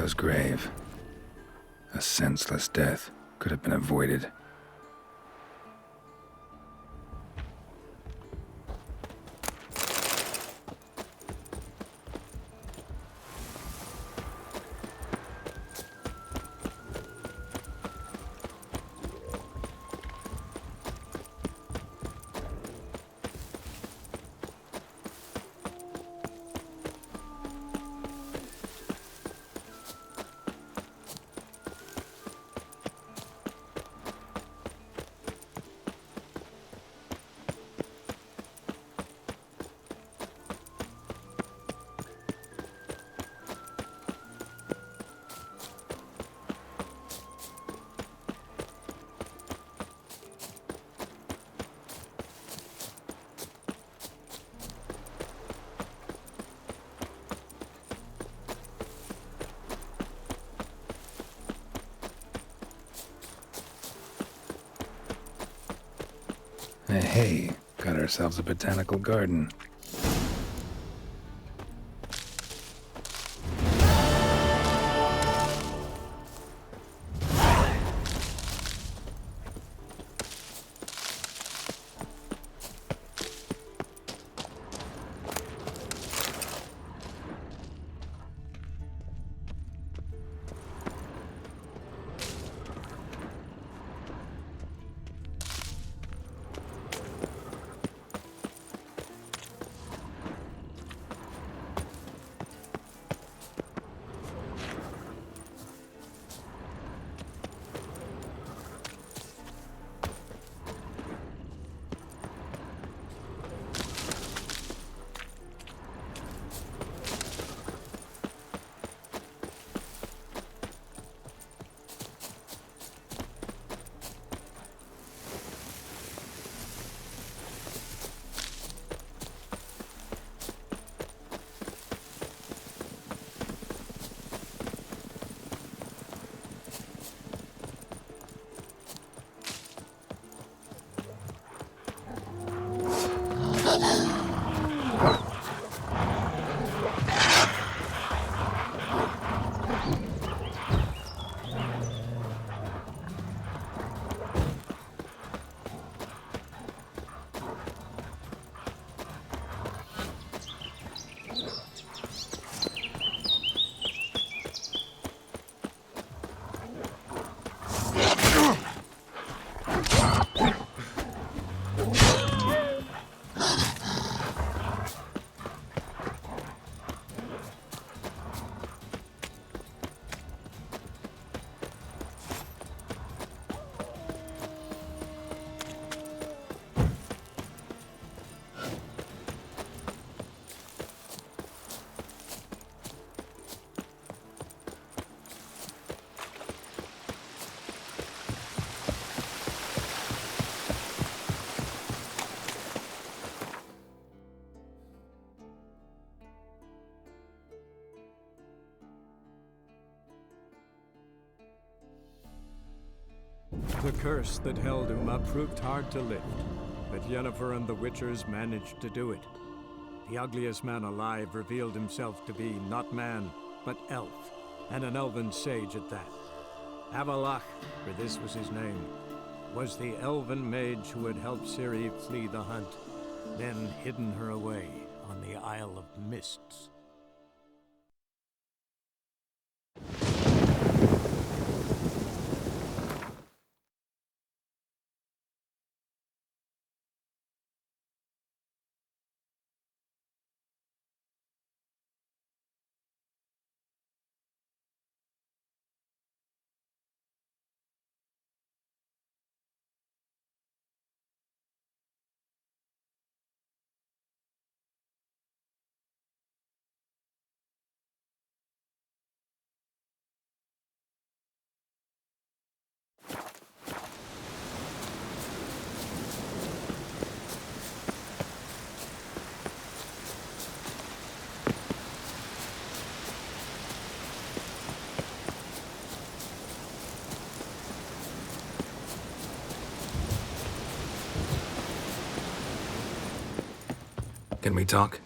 Leo's grave. A senseless death could have been avoided. Hey, got ourselves a botanical garden. The curse that held him up proved hard to lift, but Yennefer and the Witchers managed to do it. The ugliest man alive revealed himself to be not man, but elf, and an elven sage at that. Avallac'h, for this was his name, was the elven mage who had helped Ciri flee the hunt, then hidden her away on the Isle of Mists. Can we talk?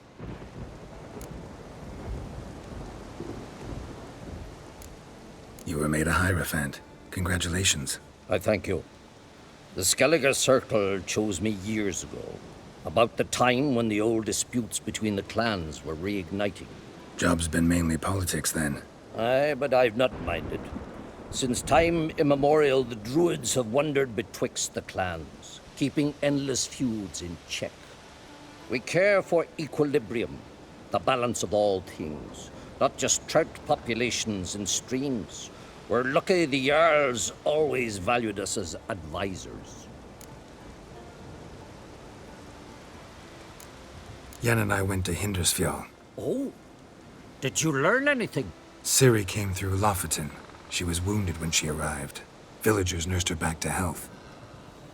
were made a Hierophant. Congratulations. I thank you. The Skellige Circle chose me years ago, about the time when the old disputes between the clans were reigniting. Job's been mainly politics then. Aye, but I've not minded. Since time immemorial, the Druids have wandered betwixt the clans, keeping endless feuds in check. We care for equilibrium, the balance of all things, not just trout populations and streams. We're lucky the Jarls always valued us as advisors. Yen and I went to Hindersfjall. Oh, did you learn anything? Ciri came through Lofoten. She was wounded when she arrived. Villagers nursed her back to health.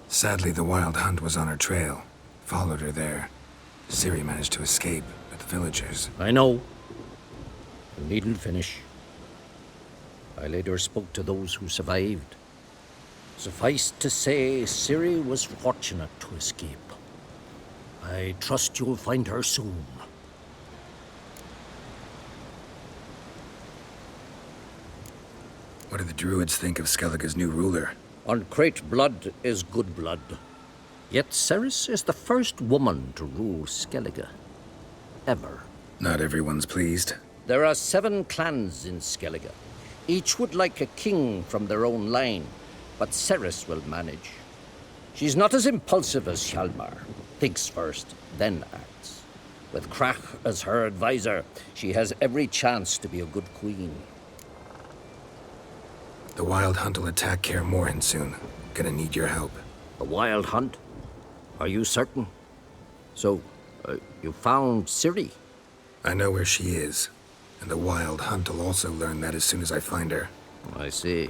Sadly, the Wild Hunt was on her trail. Followed her there. Ciri managed to escape, but the villagers... I know. You needn't finish. I later spoke to those who survived. Suffice to say, Ciri was fortunate to escape. I trust you'll find her soon. What do the Druids think of Skellige's new ruler? Uncrate blood is good blood. Yet Ceres is the first woman to rule Skellige. Ever. Not everyone's pleased. There are 7 clans in Skellige. Each would like a king from their own line, but Ceres will manage. She's not as impulsive as Hjalmar. Thinks first, then acts. With Krach as her advisor, she has every chance to be a good queen. The Wild Hunt will attack Kaer Morhen soon. Gonna need your help. The Wild Hunt? Are you certain? So, you found Ciri? I know where she is. And the Wild Hunt will also learn that as soon as I find her. I see.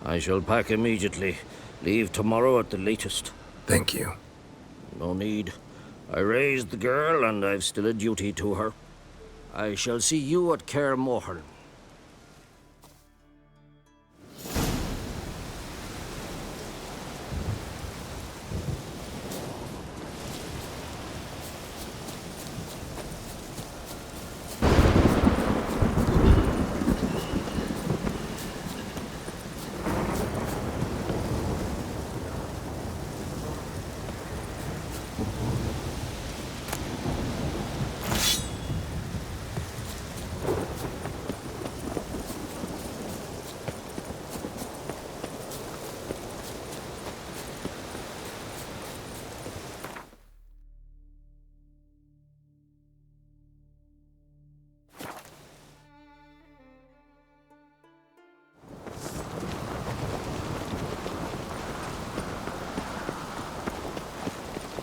I shall pack immediately. Leave tomorrow at the latest. Thank you. No need. I raised the girl, and I've still a duty to her. I shall see you at Kaer Morhen.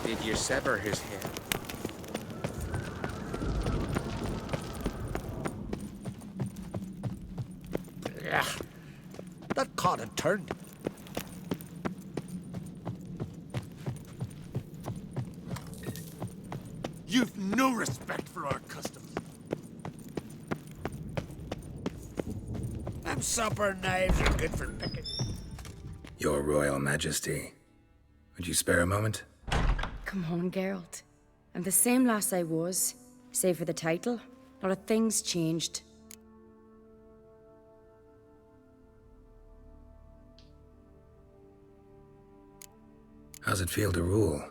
Did you sever his head? Ugh. That caught a turn. You've no respect for our customs. Them supper knives are good for picking. Your Royal Majesty. Would you spare a moment? Come on, Geralt. I'm the same lass I was, save for the title. Not a thing's changed. How's it feel to rule?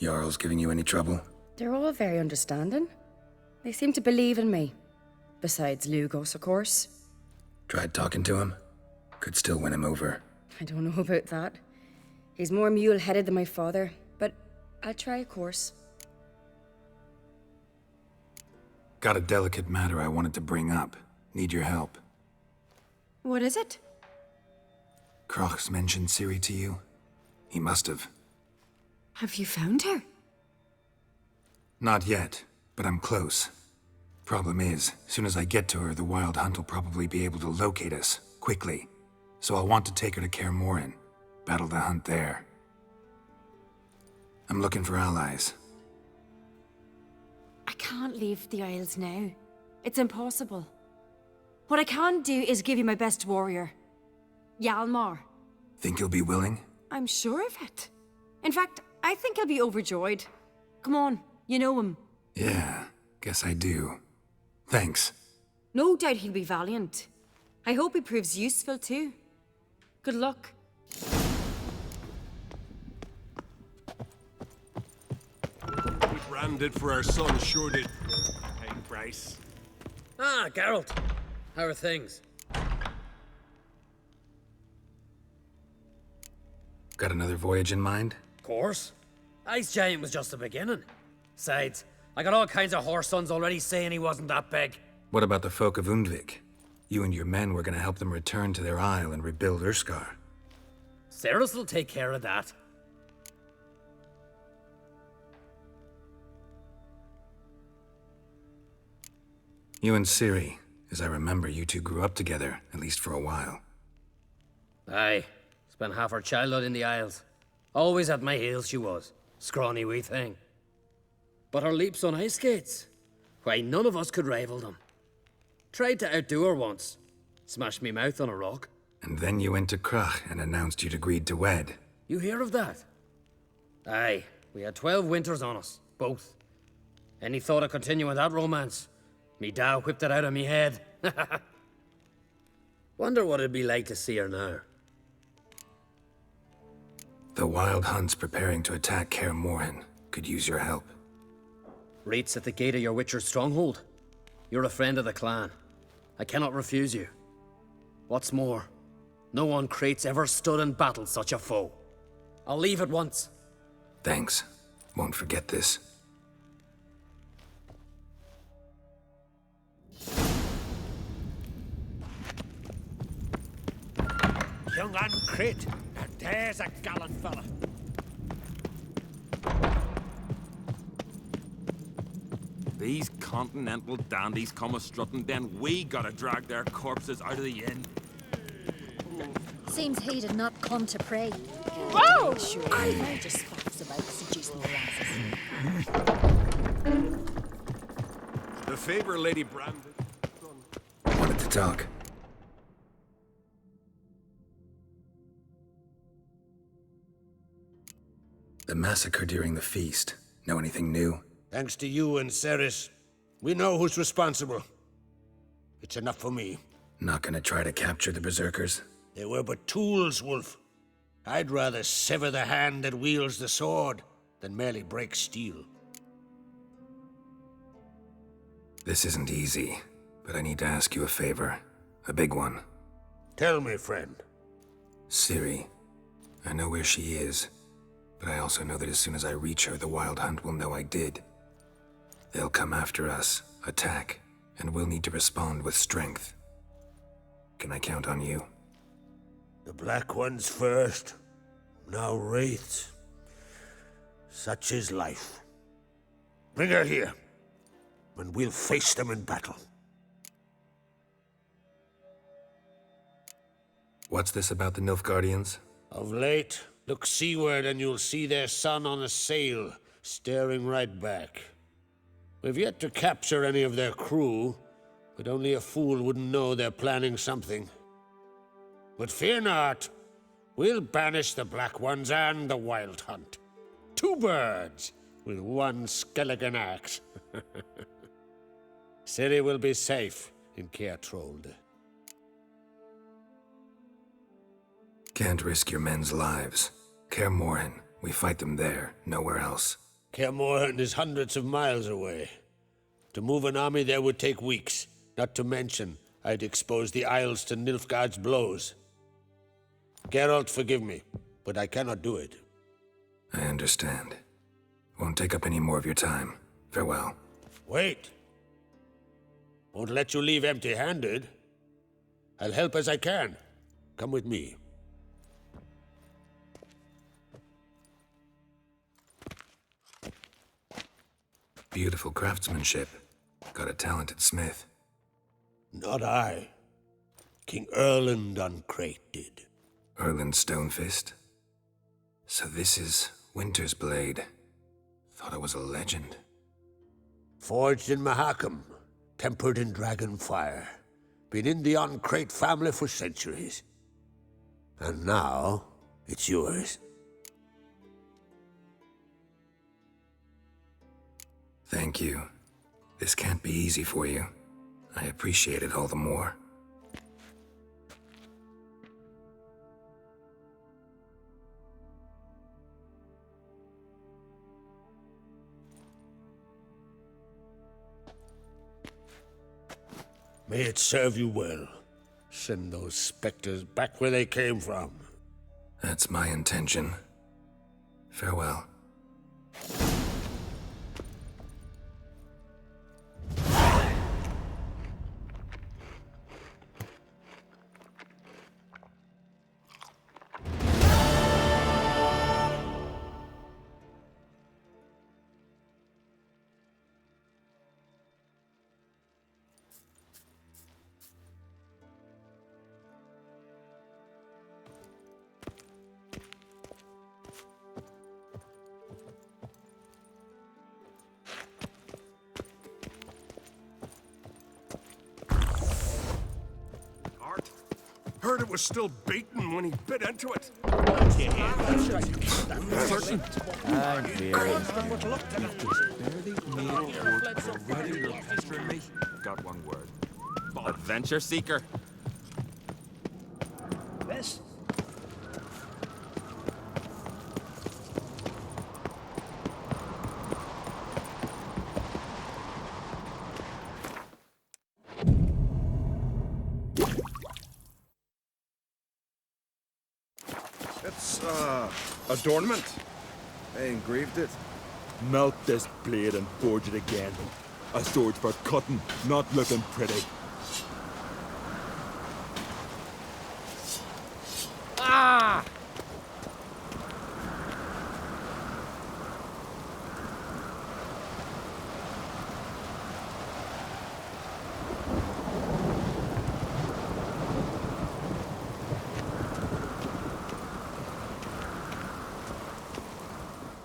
Jarl's giving you any trouble? They're all very understanding. They seem to believe in me. Besides Lugos, of course. Tried talking to him? Could still win him over. I don't know about that. He's more mule-headed than my father, but I'll try, of course. Got a delicate matter I wanted to bring up. Need your help. What is it? Kroch's mentioned Ciri to you? He must have. Have you found her? Not yet, but I'm close. Problem is, soon as I get to her, the Wild Hunt will probably be able to locate us, quickly. So I'll want to take her to Kaer Morhen, battle the hunt there. I'm looking for allies. I can't leave the Isles now. It's impossible. What I can do is give you my best warrior. Hjalmar. Think you'll be willing? I'm sure of it. In fact, I think he'll be overjoyed. Come on, you know him. Yeah, guess I do. Thanks. No doubt he'll be valiant. I hope he proves useful too. Good luck. We branded for our son sure did pay price. Ah, Geralt. How are things? Got another voyage in mind? Of course. Ice Giant was just the beginning. Besides, I got all kinds of horse sons already saying he wasn't that big. What about the folk of Undvik? You and your men were gonna help them return to their isle and rebuild Urskar. Ceres will take care of that. You and Ciri, as I remember, you two grew up together, at least for a while. Aye. Spent half her childhood in the Isles. Always at my heels she was. Scrawny wee thing. But her leaps on ice skates, why, none of us could rival them. Tried to outdo her once. Smashed me mouth on a rock. And then you went to Krach and announced you'd agreed to wed. You hear of that? Aye. We had 12 winters on us, both. Any thought of continuing that romance? Me da whipped it out of me head. Wonder what it'd be like to see her now. The Wild Hunt's preparing to attack Kaer Morhen. Could use your help. Rates at the gate of your Witcher's stronghold. You're a friend of the clan. I cannot refuse you. What's more, no one Krait's ever stood and battled such a foe. I'll leave at once. Thanks. Won't forget this. Young uncrit. Now there's a gallant fella. These continental dandies come a-strutting, then we gotta drag their corpses out of the inn. Seems he did not come to pray. Whoa! Sure, I just facts about seducing the lasses. The favor, Lady Brandon. Wanted to talk. The massacre during the feast. Know anything new? Thanks to you and Ceres, we know who's responsible. It's enough for me. Not gonna try to capture the berserkers? They were but tools, Wolf. I'd rather sever the hand that wields the sword than merely break steel. This isn't easy, but I need to ask you a favor. A big one. Tell me, friend. Ciri. I know where she is, but I also know that as soon as I reach her, the Wild Hunt will know I did. They'll come after us, attack, and we'll need to respond with strength. Can I count on you? The Black Ones first, now Wraiths. Such is life. Bring her here, and we'll face them in battle. What's this about the Nilfgaardians? Of late, look seaward and you'll see their sun on a sail, staring right back. We've yet to capture any of their crew, but only a fool wouldn't know they're planning something. But fear not, we'll banish the Black Ones and the Wild Hunt. 2 birds with 1 skeleton axe. Ciri will be safe in Caer Trold. Can't risk your men's lives. Kaer Morhen, we fight them there, nowhere else. Caer Morhen is hundreds of miles away. To move an army there would take weeks, not to mention I'd expose the Isles to Nilfgaard's blows. Geralt, forgive me, but I cannot do it. I understand. Won't take up any more of your time. Farewell. Wait. Won't let you leave empty-handed. I'll help as I can. Come with me. Beautiful craftsmanship. Got a talented smith. Not I. King Erland Uncrate did. Erland Stonefist? So this is Winter's Blade. Thought it was a legend. Forged in Mahakam, tempered in dragon fire. Been in the Uncrate family for centuries. And now, it's yours. Thank you. This can't be easy for you. I appreciate it all the more. May it serve you well. Send those specters back where they came from. That's my intention. Farewell. Heard it was still beaten when he bit into it. Got one word. Adventure seeker. Yes? It's, adornment. They engraved it. Melt this blade and forge it again. A sword for cutting, not looking pretty. Ah!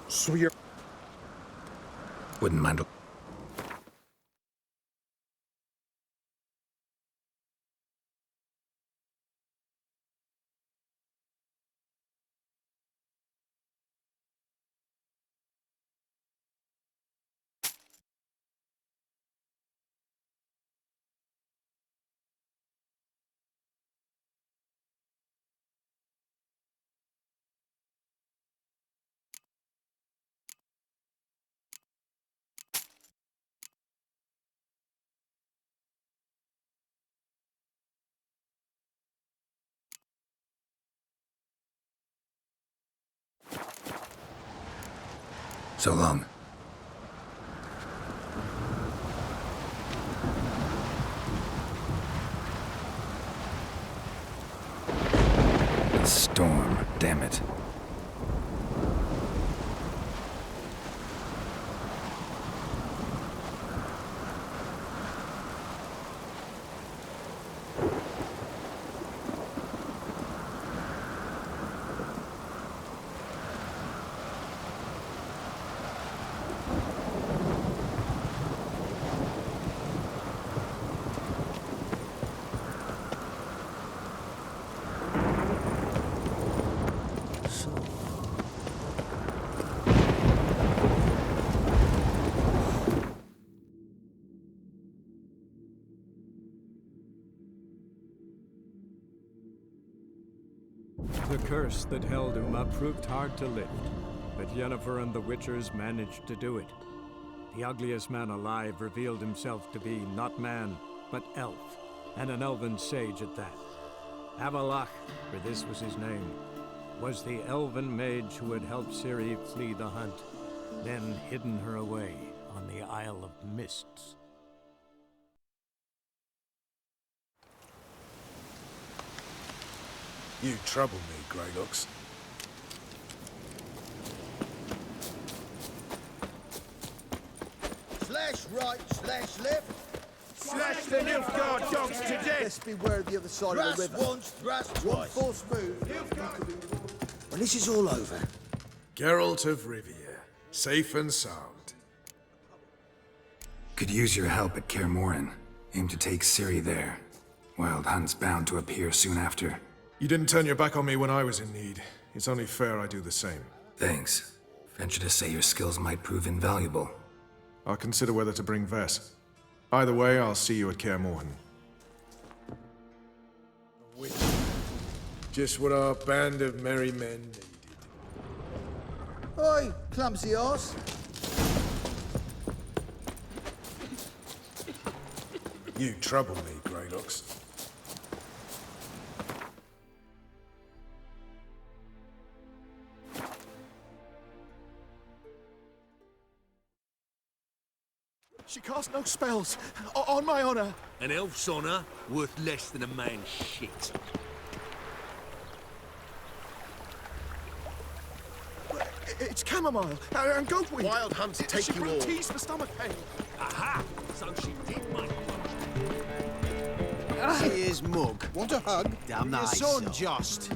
So you're... Wouldn't mind. So long. The storm, damn it. The curse that held Uma proved hard to lift, but Yennefer and the Witchers managed to do it. The ugliest man alive revealed himself to be not man, but elf, and an elven sage at that. Avalach, for this was his name, was the elven mage who had helped Ciri flee the hunt, then hidden her away on the Isle of Mists. You trouble me, Greylocks. Slash right, slash left. Slash the Nilfgaard dogs to death! Let's beware of the other side of the river. Once, thrust twice. One false move. When this is all over. Geralt of Rivia, safe and sound. Could use your help at Kaer Morhen. Aim to take Ciri there. Wild Hunt's bound to appear soon after. You didn't turn your back on me when I was in need. It's only fair I do the same. Thanks. Venture to say your skills might prove invaluable. I'll consider whether to bring Vess. Either way, I'll see you at Kaer Morhen. Witch. Just what our band of merry men needed. Oi, clumsy arse. You trouble me, Grey. looks. She casts no spells. On my honor. An elf's honor worth less than a man's shit. It's chamomile and goatweed. Wild hunts take she you brewed all. teas for stomach pain. Aha! So she did, mate. Here's Mug. Want a hug? Damn nice. Your son, Jost.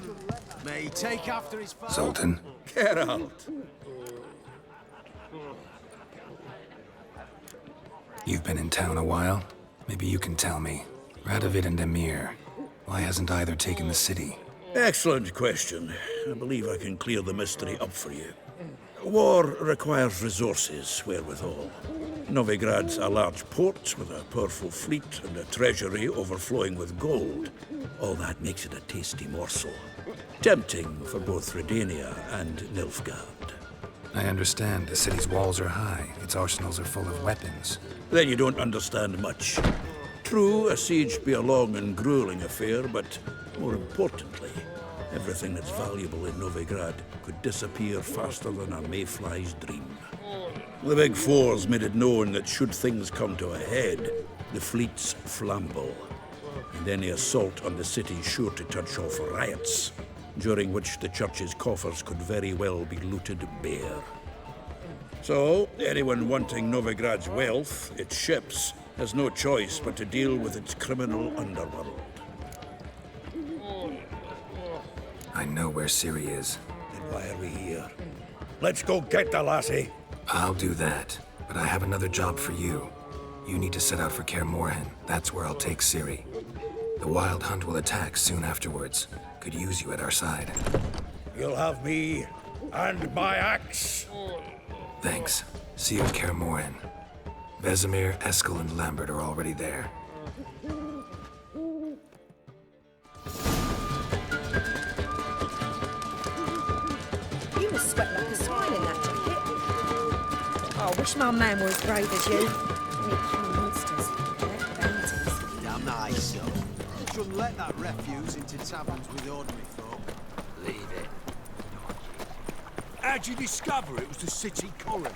May he take after his father. Zoltan, Get out. you've been in town a while. Maybe you can tell me. Radovid and Emir, why hasn't either taken the city? Excellent question. I believe I can clear the mystery up for you. War requires resources wherewithal. Novigrad's a large port with a powerful fleet and a treasury overflowing with gold. All that makes it a tasty morsel. Tempting for both Redania and Nilfgaard. I understand. The city's walls are high. Its arsenals are full of weapons. Then you don't understand much. True, a siege be a long and grueling affair, but more importantly, everything that's valuable in Novigrad could disappear faster than a mayfly's dream. The Big Four's made it known that should things come to a head, the fleet's flammable, and any assault on the city's sure to touch off riots, during which the church's coffers could very well be looted bare. So, anyone wanting Novigrad's wealth, its ships, has no choice but to deal with its criminal underworld. I know where Ciri is. Then why are we here? Let's go get the lassie! I'll do that, but I have another job for you. You need to set out for Kaer Morhen. That's where I'll take Ciri. The Wild Hunt will attack soon afterwards. Could use you at our side. You'll have me and my axe. Thanks. See you at Kaer Morhen. Vesemir, Eskel, and Lambert are already there. You must sweat like a swine in that jacket. Oh, I wish my man were as brave as you. Meet human monsters, collect bounties. Damn nice, son. Shouldn't let that refuse into taverns with ordinary folk. Leave it. How'd you discover it was the city coroner?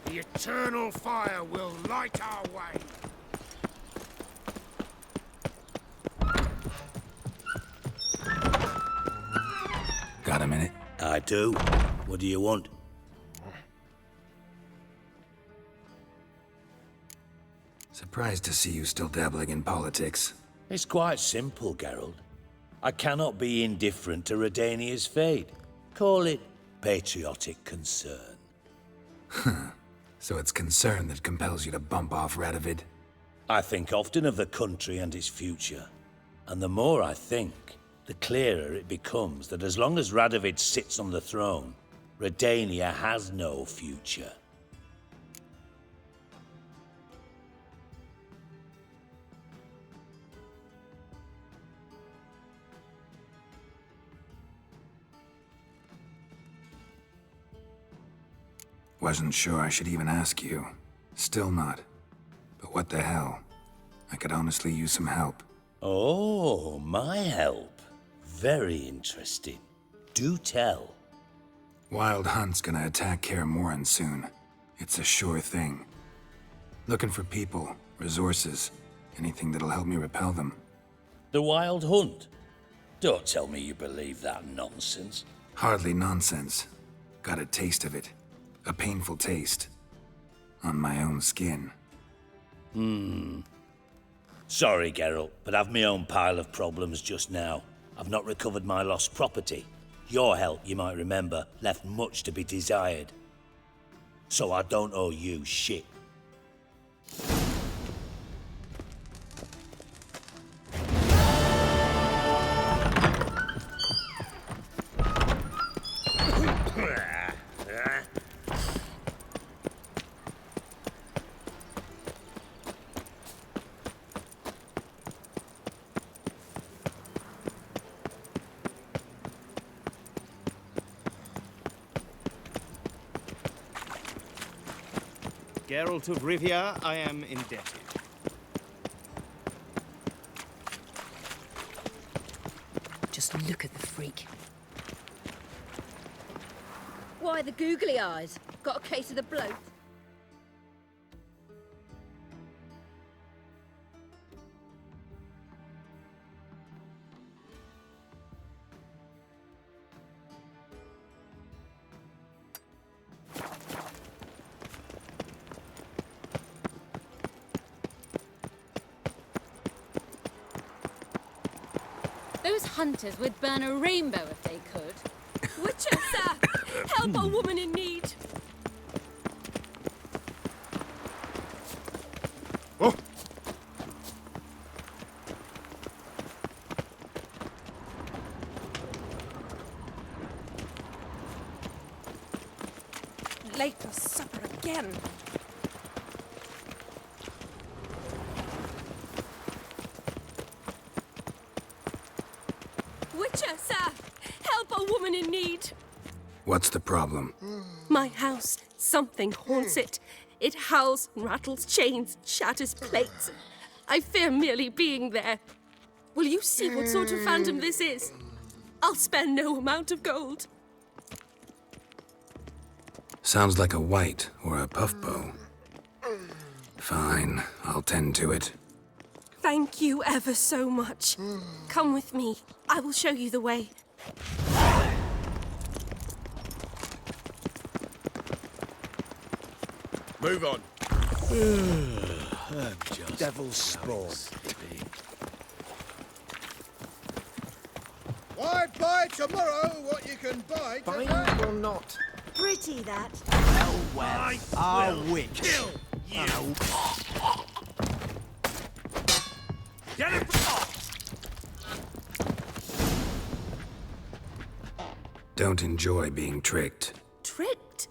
The eternal fire will light our way. Got a minute? I do. What do you want? Surprised to see you still dabbling in politics. It's quite simple, Geralt. I cannot be indifferent to Redania's fate. Call it patriotic concern. So it's concern that compels you to bump off Radovid? I think often of the country and its future. And the more I think, the clearer it becomes that as long as Radovid sits on the throne, Redania has no future. Wasn't sure I should even ask you. Still not. But what the hell? I could honestly use some help. Oh, my help. Very interesting. Do tell. Wild Hunt's gonna attack Kaer Morhen soon. It's a sure thing. Looking for people, resources, anything that'll help me repel them. The Wild Hunt? Don't tell me you believe that nonsense. Hardly nonsense. Got a taste of it. A painful taste. On my own skin. Sorry, Geralt, but I've my own pile of problems just now. I've not recovered my lost property. Your help, you might remember, left much to be desired. So I don't owe you shit. Geralt of Rivia, I am indebted. Just look at the freak. Why the googly eyes? Got a case of the bloat? Those hunters would burn a rainbow if they could. Witcher, sir! Help a woman in need! Oh! Late for supper again. Witcher, sir! Help a woman in need! What's the problem? My house. Something haunts it. It howls, rattles chains, shatters plates. I fear merely being there. Will you see what sort of phantom this is? I'll spare no amount of gold. Sounds like a white or a puff bow. Fine, I'll tend to it. Thank you ever so much. Come with me. I will show you the way. Move on. Devil's sport. Why buy tomorrow what you can buy today? Buying or not? Pretty, that. Oh, well. Our witch. Kill you. Get it. Don't enjoy being tricked. Tricked?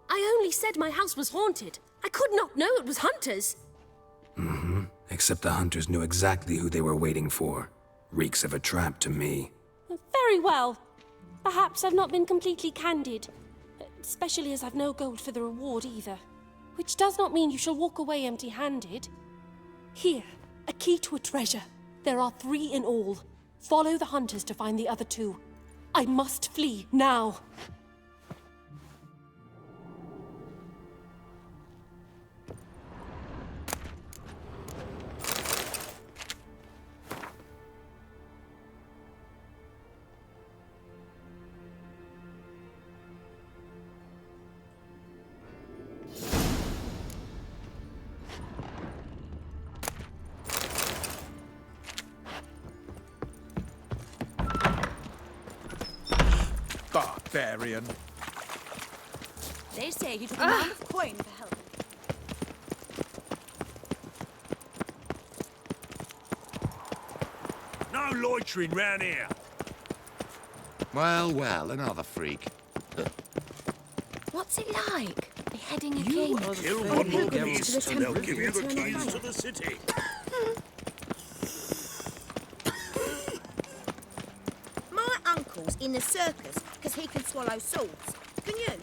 I only said my house was haunted. I could not know it was hunters. Mm-hmm. Except the hunters knew exactly who they were waiting for. Reeks of a trap to me. Very well. Perhaps I've not been completely candid. Especially as I've no gold for the reward either. Which does not mean you shall walk away empty-handed. Here, a key to a treasure. There are 3 in all. Follow the hunters to find the other 2. I must flee now. Barbarian. They say you took a amount of coin for help. No loitering round here. Well, well, another freak. What's it like? Beheading a You king? kill one more beast and they'll give you the keys to the city. My uncle's in the circus because he can swallow swords. Can you?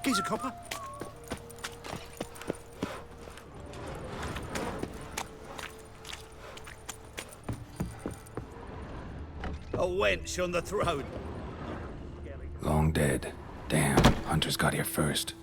Here's a copper. A wench on the throne. Long dead. Damn, hunters got here first.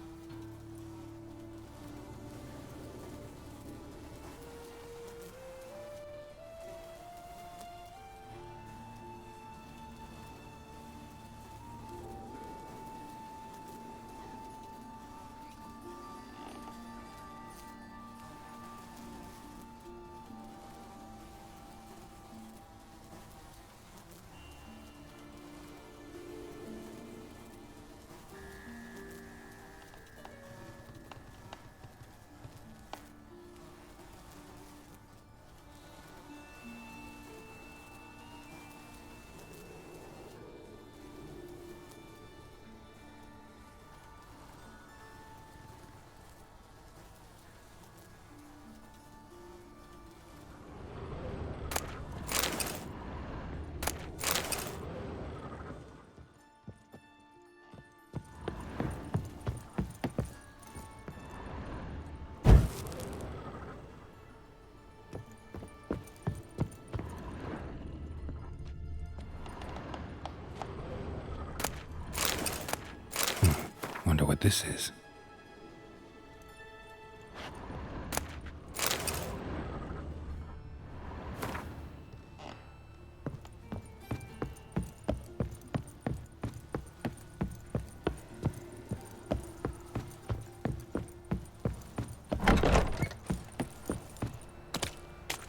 what this is.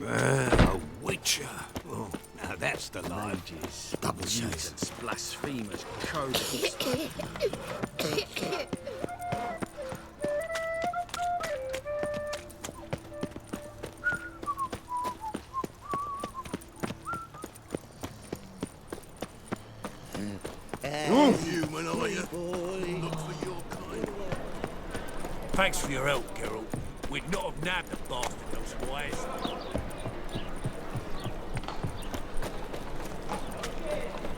A witcher. Oh, now that's the life. Double shakes. Blasphemous codes. Human, are you? Look for your kind. Thanks for your help, Geralt. We'd not have nabbed the bastard otherwise.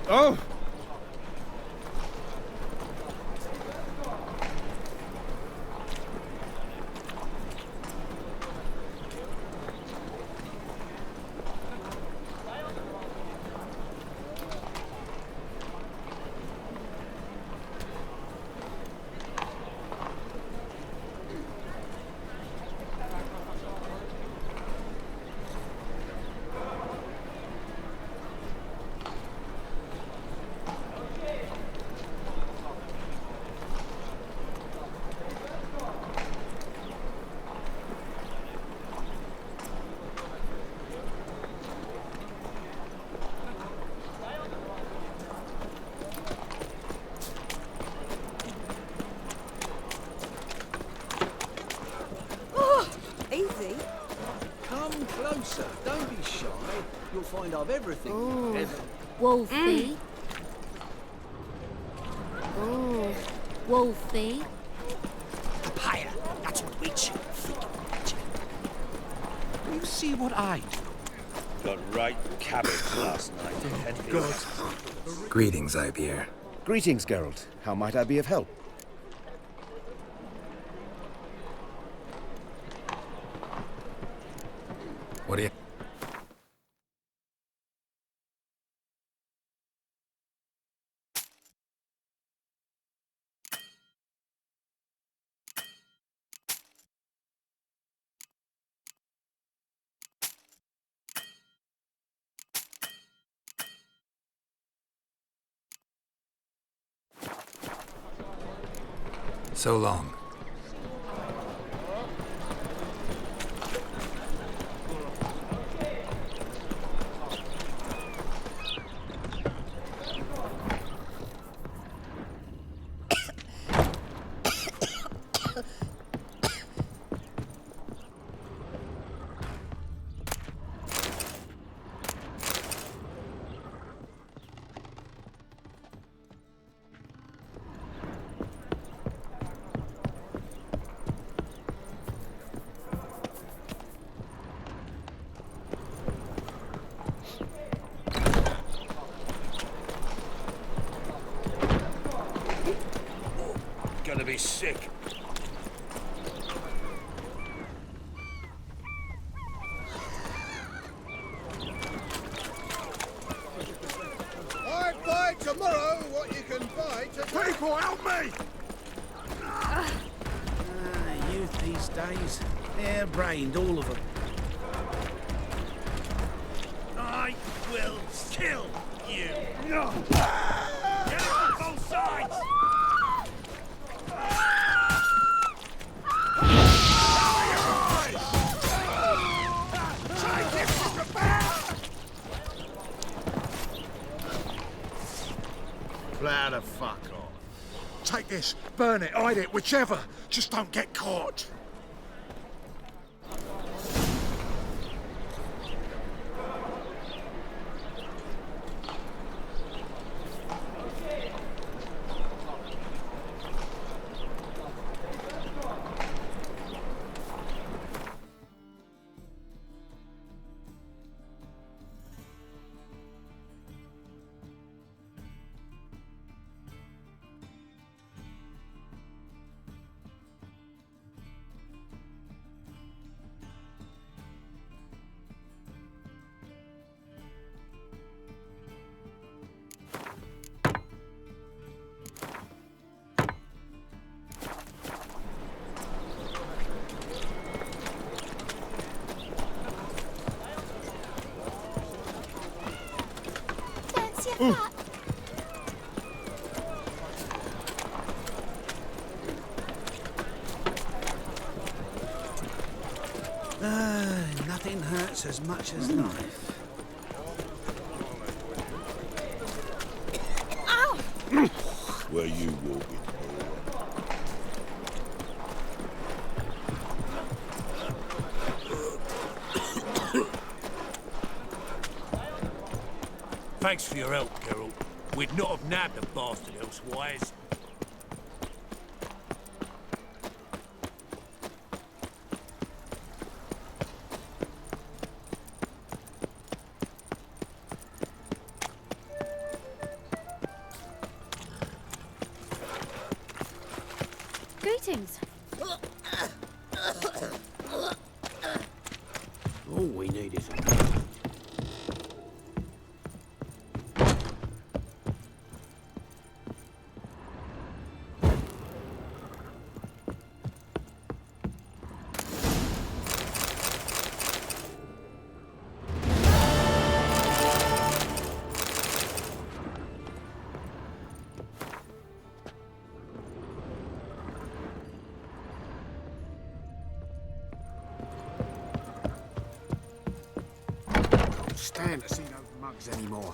Oh! Easy. Come closer. Don't be shy. You'll find I've everything. Ooh. Wolfie. Ooh. Wolfie. Papaya. That's what we chew. You see what I do? Got right cabbage last night. Greetings, Ipier. Greetings, Geralt. How might I be of help? What do you... So long. Gonna be sick. I buy tomorrow what you can buy today. People, help me! Youth these days, hair-brained, all of them. I will kill you. No. Get it on both sides. Plow the fuck off. Take this, burn it, hide it, whichever. Just don't get caught. Nothing hurts as much as life. Where you walking? Thanks for your help, Geralt. We'd not have nabbed the bastard elsewise. Greetings. All we need is stand to see those mugs anymore.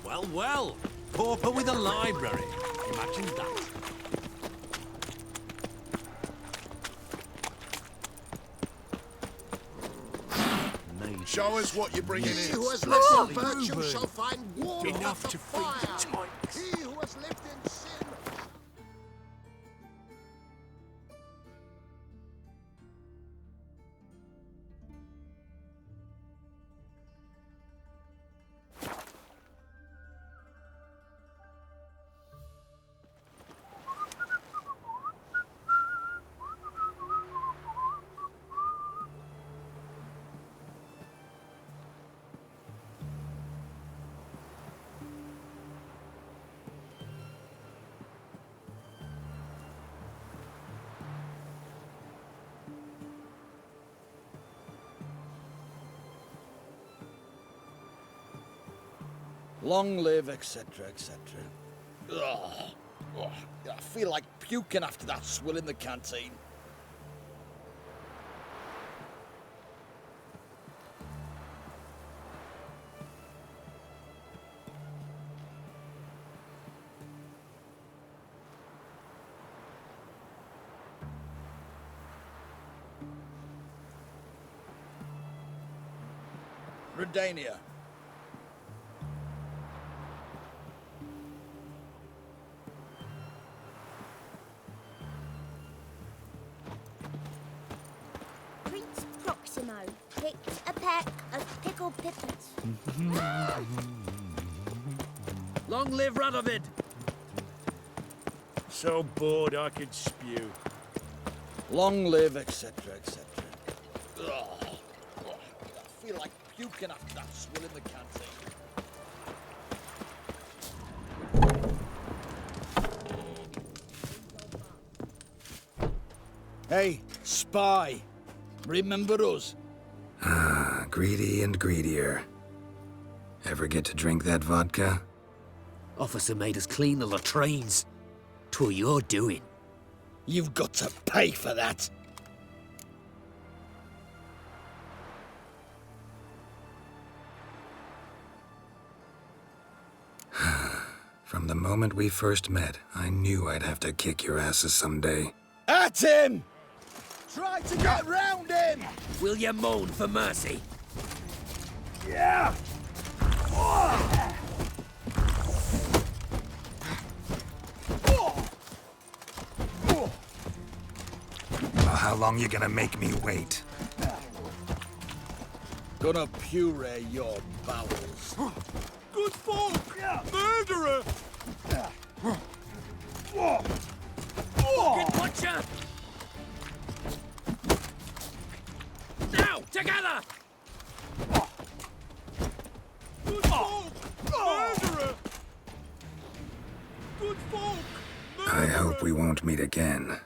Well, well. Pauper with a library. Imagine that. Show us what you're bringing in. He who has lived in virtue shall find warmth Enough of the to feed fire. the giants. He who has lived in sin. Long live, etc., etc. Ugh. Ugh. I feel like puking after that swill in the canteen. Redania. Prince Proximo picked a peck of pickled pippets. Long live Radovid! So bored I could spew. Long live, etc., etc. Ugh. Ugh. I feel like puking after that swill in the canteen. Hey, spy. Remember us? Ah, greedy and greedier. Ever get to drink that vodka? Officer made us clean the latrines. 'Twas your doing. You've got to pay for that. From the moment we first met, I knew I'd have to kick your asses someday. At him! Try to get round him! Will you moan for mercy? Yeah! Well, how long you gonna make me wait? Gonna puree your bowels. Good folk! Murderer! Fucking butcher! Now, together! Good folk! Murderer! Good folk! I hope we won't meet again.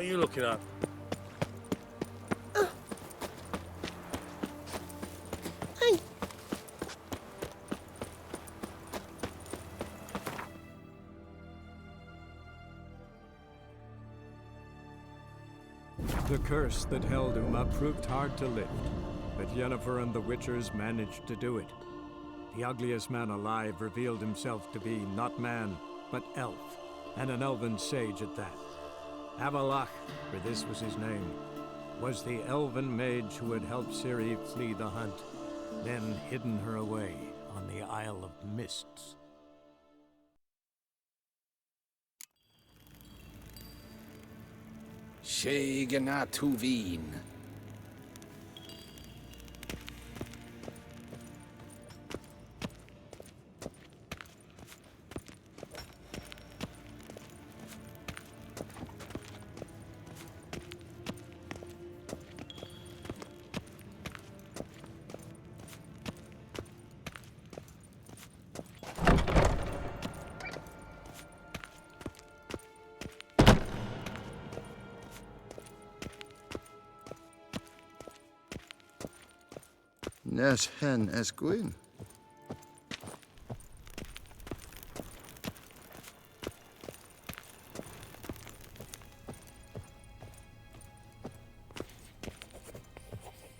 What are you looking at? The curse that held Uma proved hard to lift, but Yennefer and the Witchers managed to do it. The ugliest man alive revealed himself to be not man, but elf, and an elven sage at that. Avalach, for this was his name, was the elven mage who had helped Ciri flee the hunt, then hidden her away on the Isle of Mists. Shegana Tuveen. Nes hen esgwyn.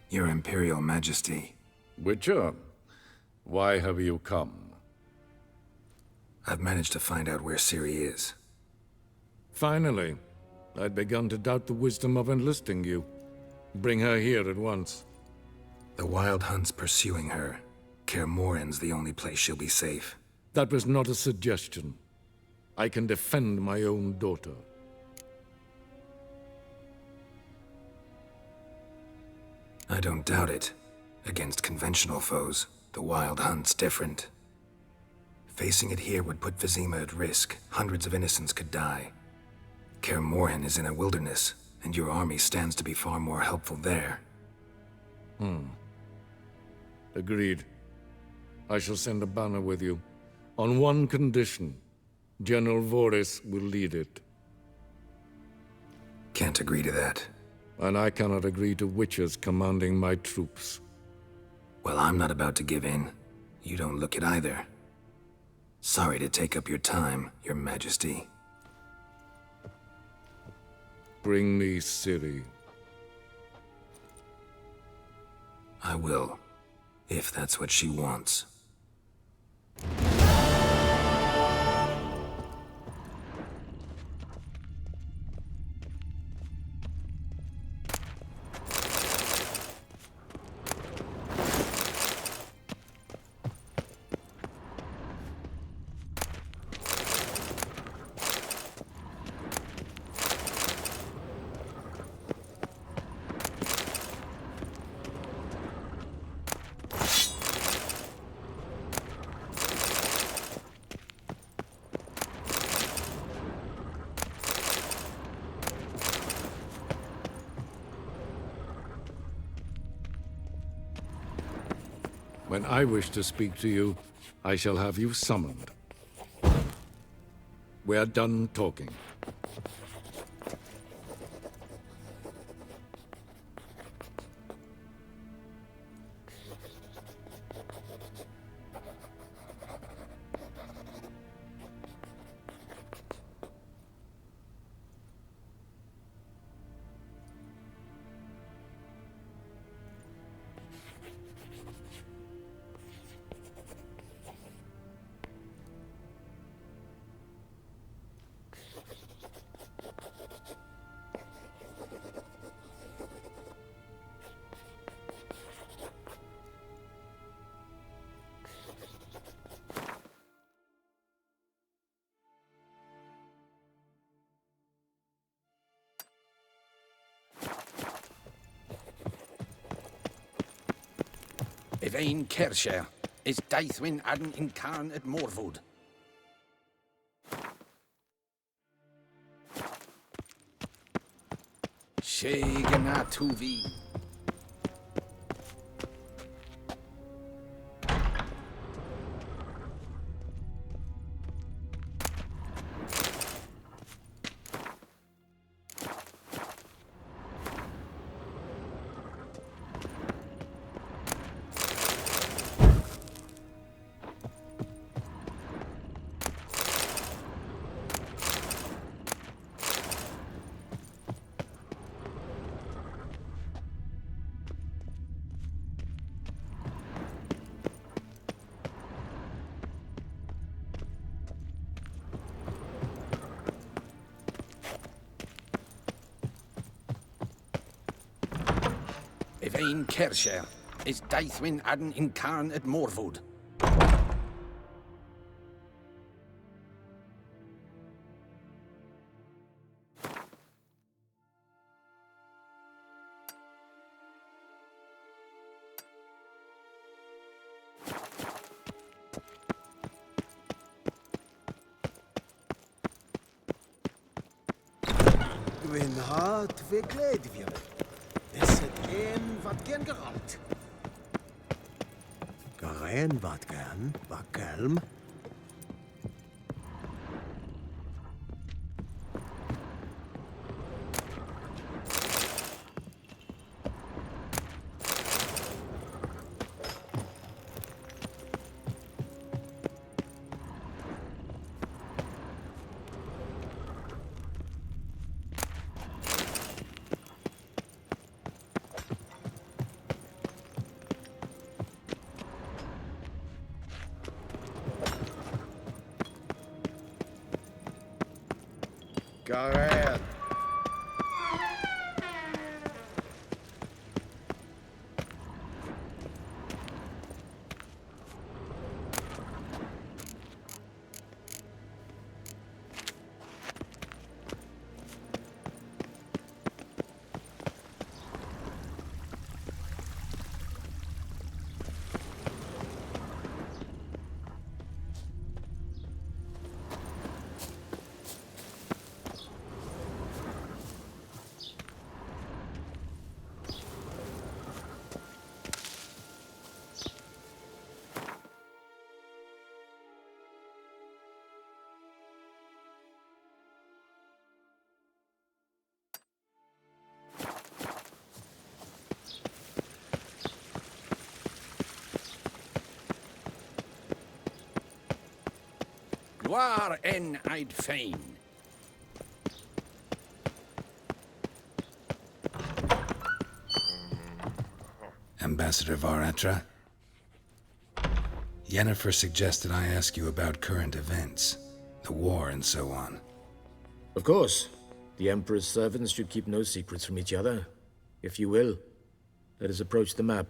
Your Imperial Majesty. Witcher, why have you come? I've managed to find out where Ciri is. Finally. I'd begun to doubt the wisdom of enlisting you. Bring her here at once. The Wild Hunt's pursuing her. Kaer Morhen's the only place she'll be safe. That was not a suggestion. I can defend my own daughter. I don't doubt it. Against conventional foes, the Wild Hunt's different. Facing it here would put Vizima at risk. Hundreds of innocents could die. Kaer Morhen is in a wilderness, and your army stands to be far more helpful there. Agreed. I shall send a banner with you. On one condition. General Voris will lead it. Can't agree to that. And I cannot agree to witches commanding my troops. Well, I'm not about to give in. You don't look it either. Sorry to take up your time, Your Majesty. Bring me Ciri. I will, if that's what she wants. When I wish to speak to you, I shall have you summoned. We're done talking. Evain Kershire is Daithwin Adden in Carn at Morwood. Shegana Tuvi. Evain Kersher is Daithwin Adden in Karn at Morwood. Gwyn hart fe gledfio. Nesed gen wat gen geralt. Garen wat gen, wat gelm. Garen. Gloire en Eid Fein. Ambassador Varatra? Yennefer suggested I ask you about current events, the war and so on. Of course. The Emperor's servants should keep no secrets from each other. If you will, let us approach the map.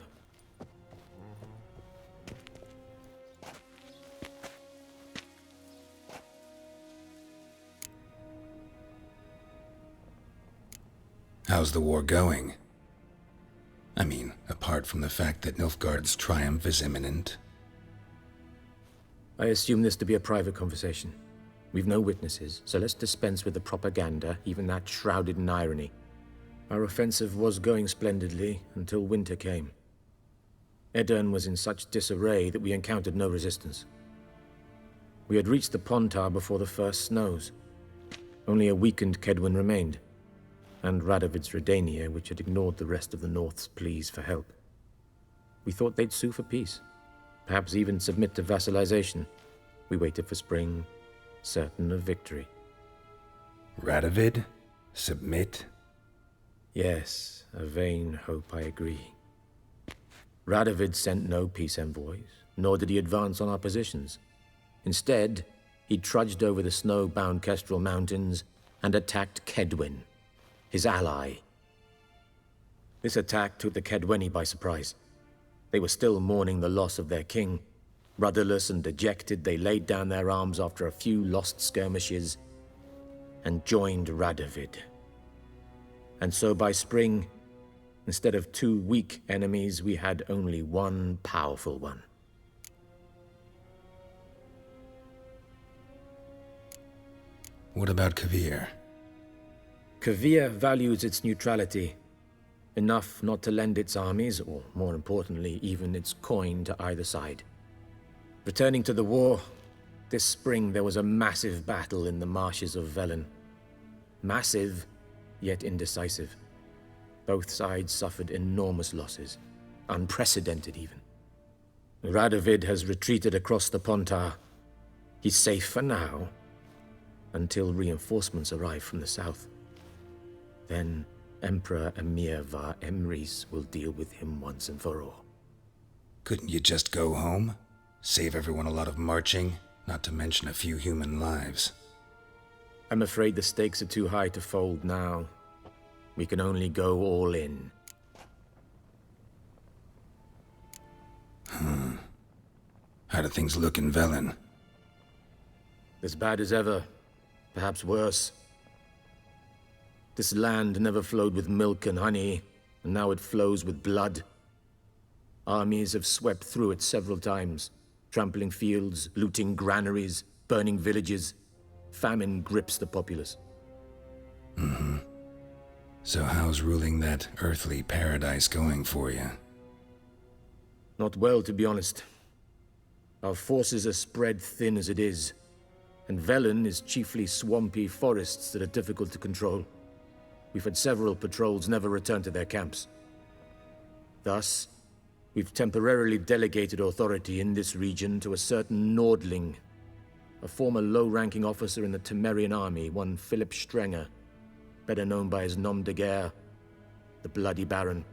How's the war going? I mean, apart from the fact that Nilfgaard's triumph is imminent. I assume this to be a private conversation. We've no witnesses, so let's dispense with the propaganda, even that shrouded in irony. Our offensive was going splendidly until winter came. Edirn was in such disarray that we encountered no resistance. We had reached the Pontar before the first snows. Only a weakened Kedwin remained, and Radovid's Redania, which had ignored the rest of the North's pleas for help. We thought they'd sue for peace, perhaps even submit to vassalization. We waited for spring, certain of victory. Radovid? Submit? Yes, a vain hope, I agree. Radovid sent no peace envoys, nor did he advance on our positions. Instead, he trudged over the snow-bound Kestrel Mountains and attacked Kedwin, his ally. This attack took the Kedweni by surprise. They were still mourning the loss of their king. Rudderless and dejected, they laid down their arms after a few lost skirmishes and joined Radovid. And so by spring, instead of two weak enemies, we had only one powerful one. What about Kavir? Kavir values its neutrality, enough not to lend its armies, or more importantly, even its coin to either side. Returning to the war, this spring there was a massive battle in the marshes of Velen. Massive, yet indecisive. Both sides suffered enormous losses, unprecedented even. Radovid has retreated across the Pontar. He's safe for now, until reinforcements arrive from the south. Then Emperor Emir Var Emrys will deal with him once and for all. Couldn't you just go home? Save everyone a lot of marching, not to mention a few human lives. I'm afraid the stakes are too high to fold now. We can only go all in. How do things look in Velen? As bad as ever, perhaps worse. This land never flowed with milk and honey, and now it flows with blood. Armies have swept through it several times, trampling fields, looting granaries, burning villages. Famine grips the populace. Mm-hmm. So how's ruling that earthly paradise going for you? Not well, to be honest. Our forces are spread thin as it is, and Velen is chiefly swampy forests that are difficult to control. We've had several patrols never return to their camps. Thus, we've temporarily delegated authority in this region to a certain Nordling, a former low-ranking officer in the Temerian army, one Philip Strenger, better known by his nom de guerre, the Bloody Baron.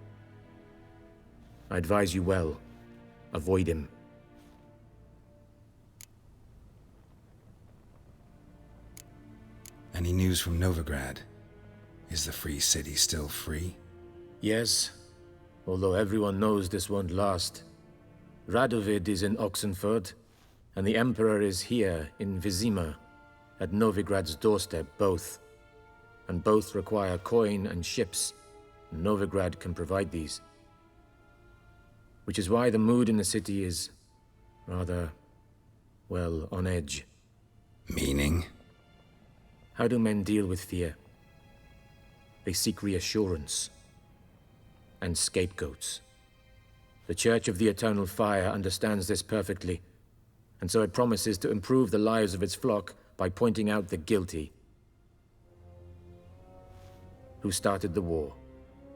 I advise you well. Avoid him. Any news from Novigrad? Is the free city still free? Yes, although everyone knows this won't last. Radovid is in Oxenford, and the Emperor is here in Vizima, at Novigrad's doorstep, both. And both require coin and ships. Novigrad can provide these. Which is why the mood in the city is rather, well, on edge. Meaning? How do men deal with fear? They seek reassurance and scapegoats. The Church of the Eternal Fire understands this perfectly, and so it promises to improve the lives of its flock by pointing out the guilty. Who started the war?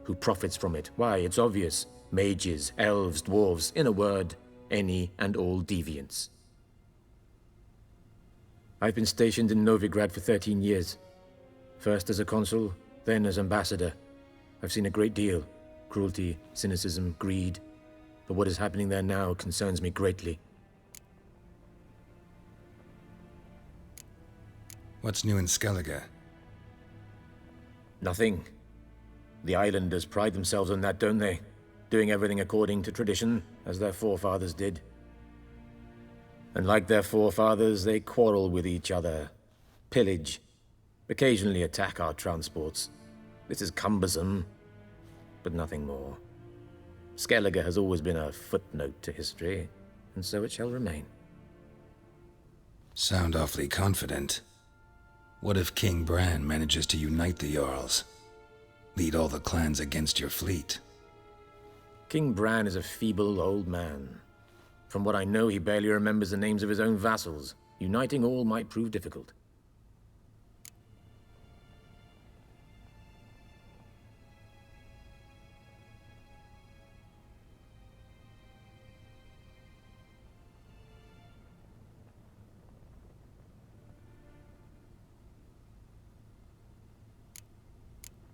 Who profits from it? Why, it's obvious. Mages, elves, dwarves, in a word, any and all deviants. I've been stationed in Novigrad for 13 years. First as a consul, then as ambassador. I've seen a great deal. Cruelty, cynicism, greed. But what is happening there now concerns me greatly. What's new in Skellige? Nothing. The islanders pride themselves on that, don't they? Doing everything according to tradition, as their forefathers did. And like their forefathers, they quarrel with each other, pillage, occasionally attack our transports. This is cumbersome, but nothing more. Skellige has always been a footnote to history, and so it shall remain. Sound awfully confident. What if King Bran manages to unite the Jarls? Lead all the clans against your fleet? King Bran is a feeble old man. From what I know, he barely remembers the names of his own vassals. Uniting all might prove difficult.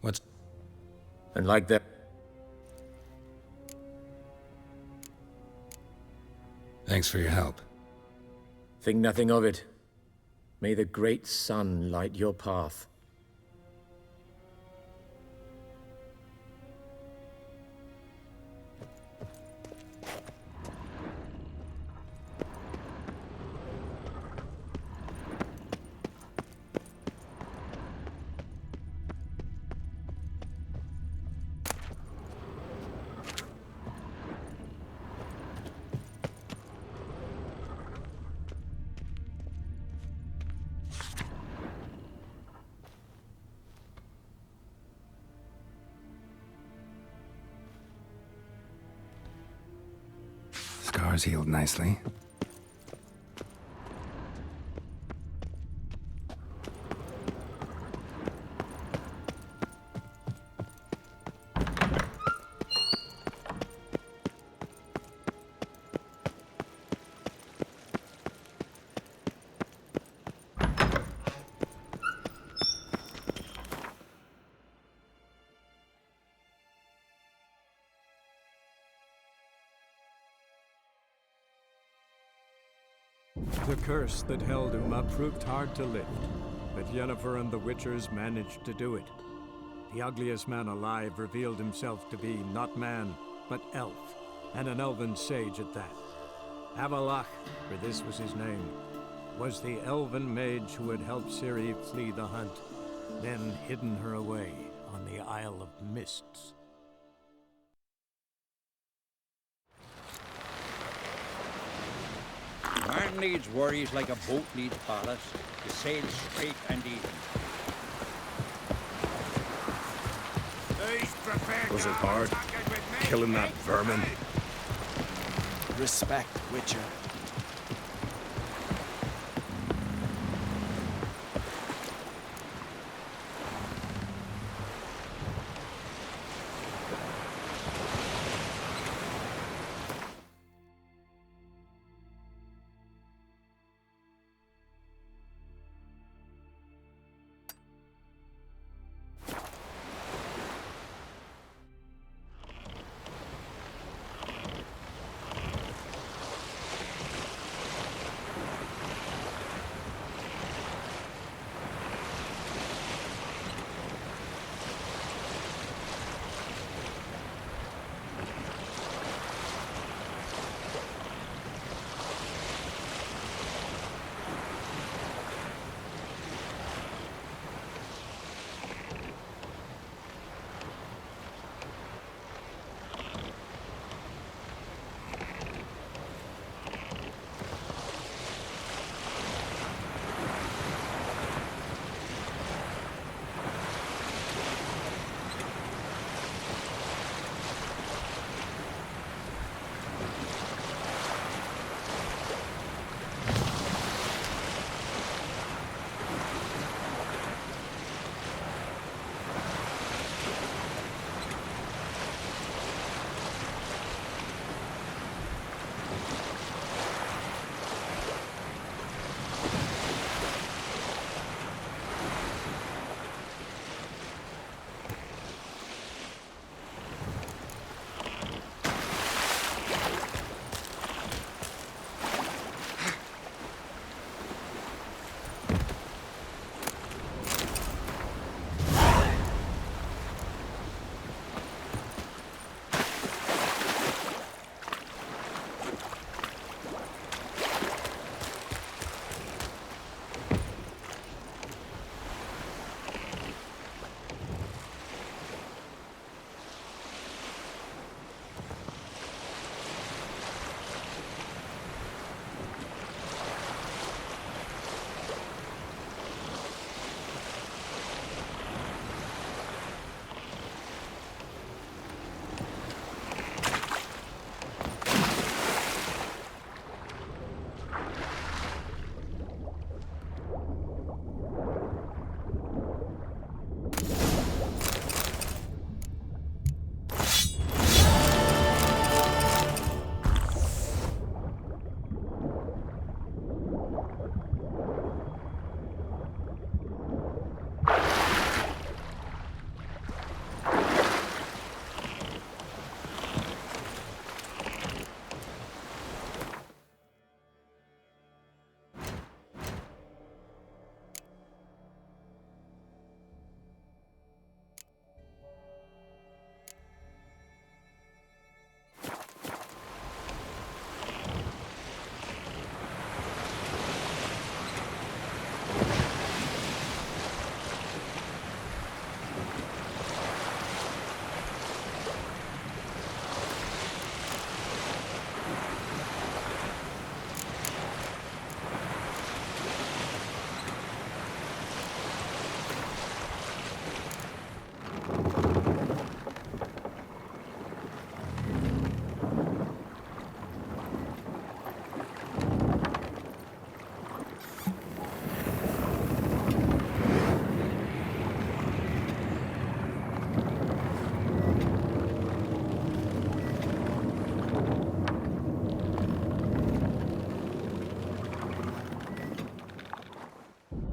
What's... And like that... Thanks for your help. Think nothing of it. May the great sun light your path. Scars healed nicely. The curse that held Uma proved hard to lift, but Yennefer and the Witchers managed to do it. The ugliest man alive revealed himself to be not man, but elf, and an elven sage at that. Balogh, for this was his name, was the elven mage who had helped Ciri flee the hunt, then hidden her away on the Isle of Mists. Man needs worries like a boat needs ballast to sail straight and even. Was it hard, killing that vermin? Respect, Witcher.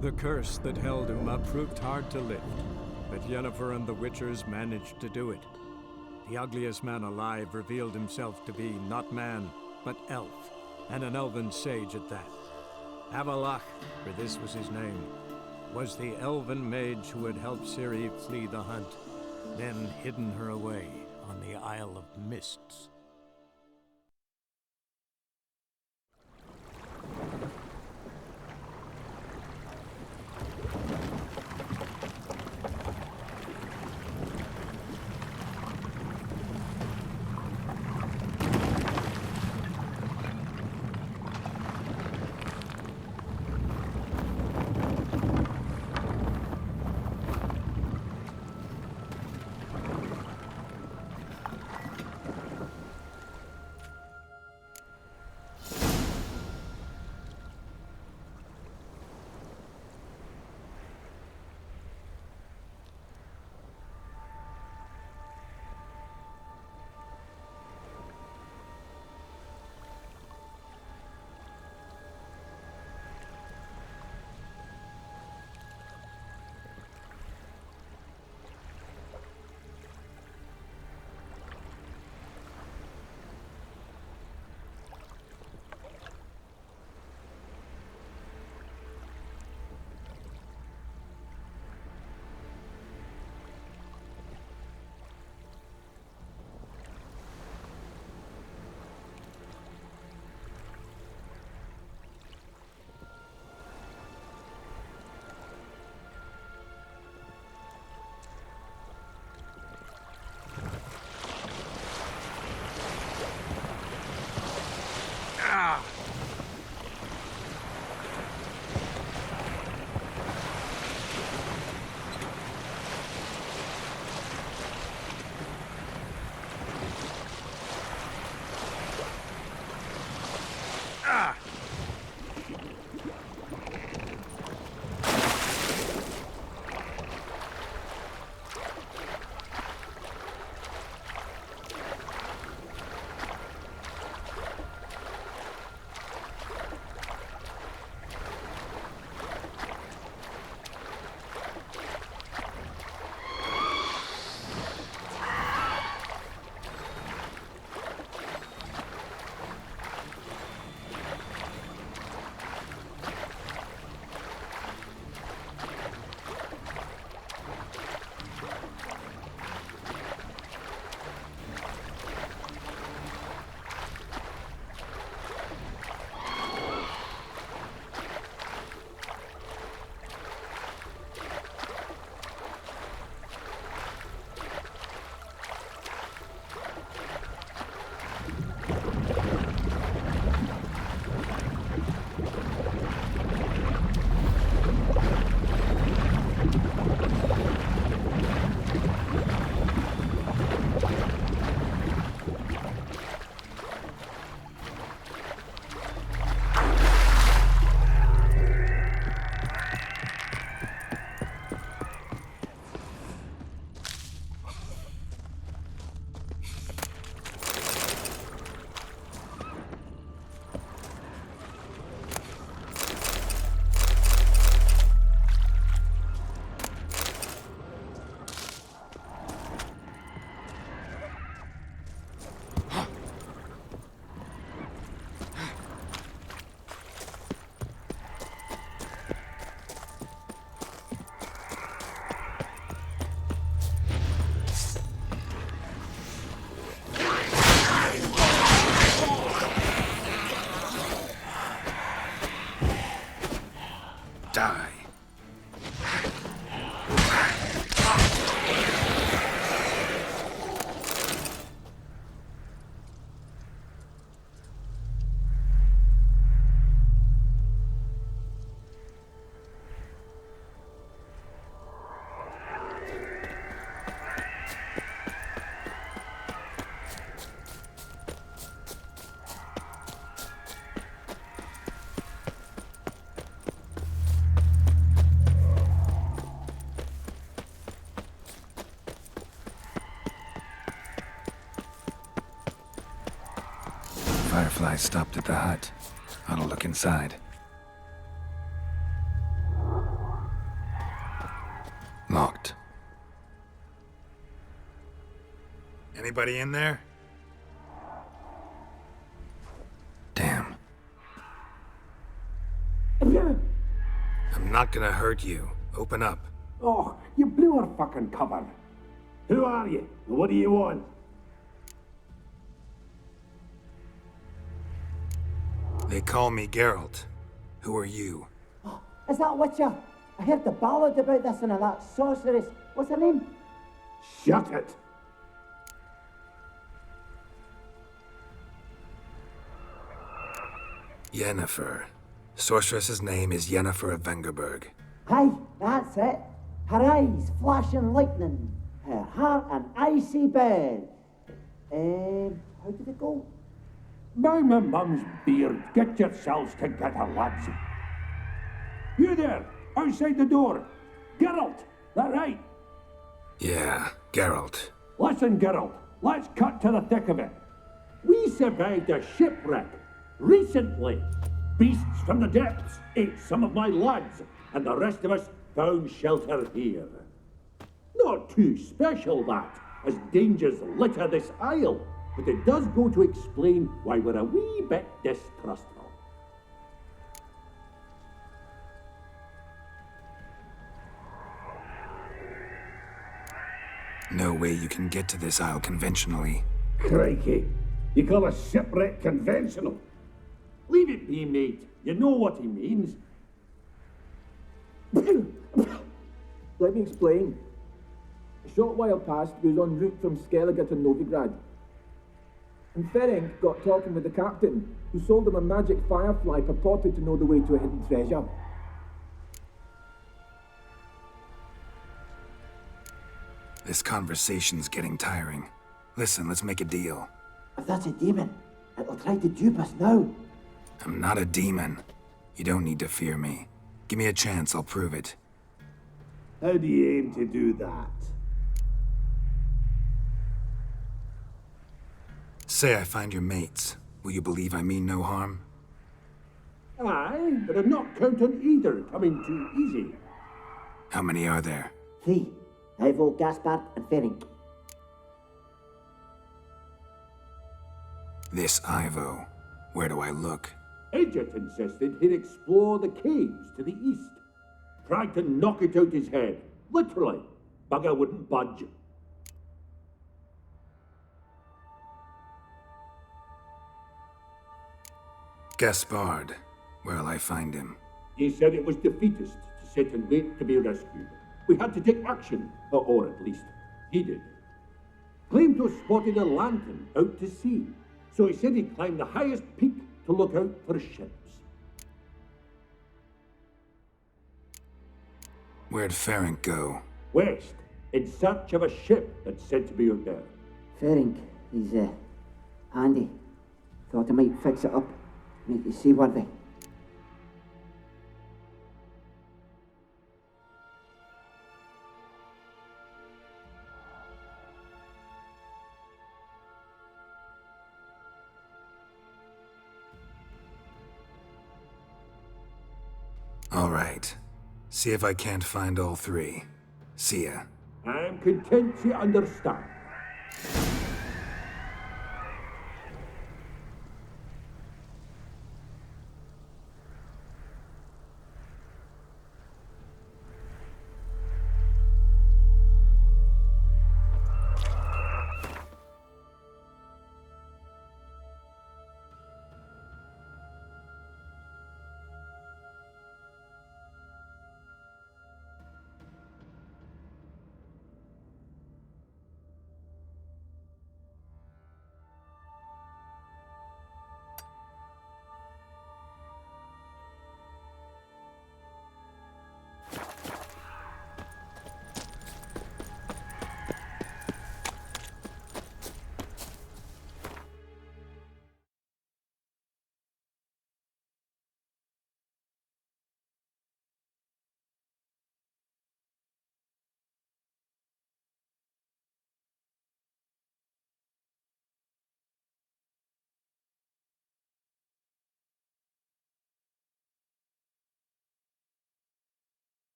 The curse that held Uma proved hard to lift, but Yennefer and the Witchers managed to do it. The ugliest man alive revealed himself to be not man, but elf, and an elven sage at that. Balogh, for this was his name, was the elven mage who had helped Ciri flee the hunt, then hidden her away on the Isle of Mists. Die. Firefly stopped at the hut. I'll look inside. Locked. Anybody in there? Damn. I'm not gonna hurt you. Open up. Oh, you blew our fucking cover. Who are you? What do you want? They call me Geralt. Who are you? Is that Witcher? I heard the ballad about this and that sorceress. What's her name? Shut it! Yennefer. Sorceress's name is Yennefer of Vengerberg. Aye, that's it. Her eyes flashing lightning. Her heart an icy bed. How did it go? By my mum's beard, get yourselves together, lads. You there, outside the door. Geralt, that right? Yeah, Geralt. Listen, Geralt, let's cut to the thick of it. We survived a shipwreck recently. Beasts from the depths ate some of my lads, and the rest of us found shelter here. Not too special, that, as dangers litter this isle, but it does go to explain why we're a wee bit distrustful. No way you can get to this isle conventionally. Crikey, you call a shipwreck conventional? Leave it be, mate. You know what he means. Let me explain. A short while past, we was en route from Skellige to Novigrad. And Ferenc got talking with the captain, who sold him a magic firefly purported to know the way to a hidden treasure. This conversation's getting tiring. Listen, let's make a deal. If that's a demon, it'll try to dupe us now. I'm not a demon. You don't need to fear me. Give me a chance, I'll prove it. How do you aim to do that? Say I find your mates. Will you believe I mean no harm? Aye, but I'm not counting either coming too easy. How many are there? 3. Ivo, Gaspard, and Ferenc. This Ivo. Where do I look? Edget insisted he'd explore the caves to the east. Tried to knock it out his head. Literally. Bugger wouldn't budge. Gaspard. Where'll I find him? He said it was defeatist to sit and wait to be rescued. We had to take action, or at least he did. Claimed to have spotted a lantern out to sea, so he said he'd climb the highest peak to look out for ships. Where'd Ferenc go? West, in search of a ship that's said to be out there. Ferenc, he's handy. Thought I might fix it up, make it seaworthy. All right. See if I can't find all 3. See ya. I'm content to understand.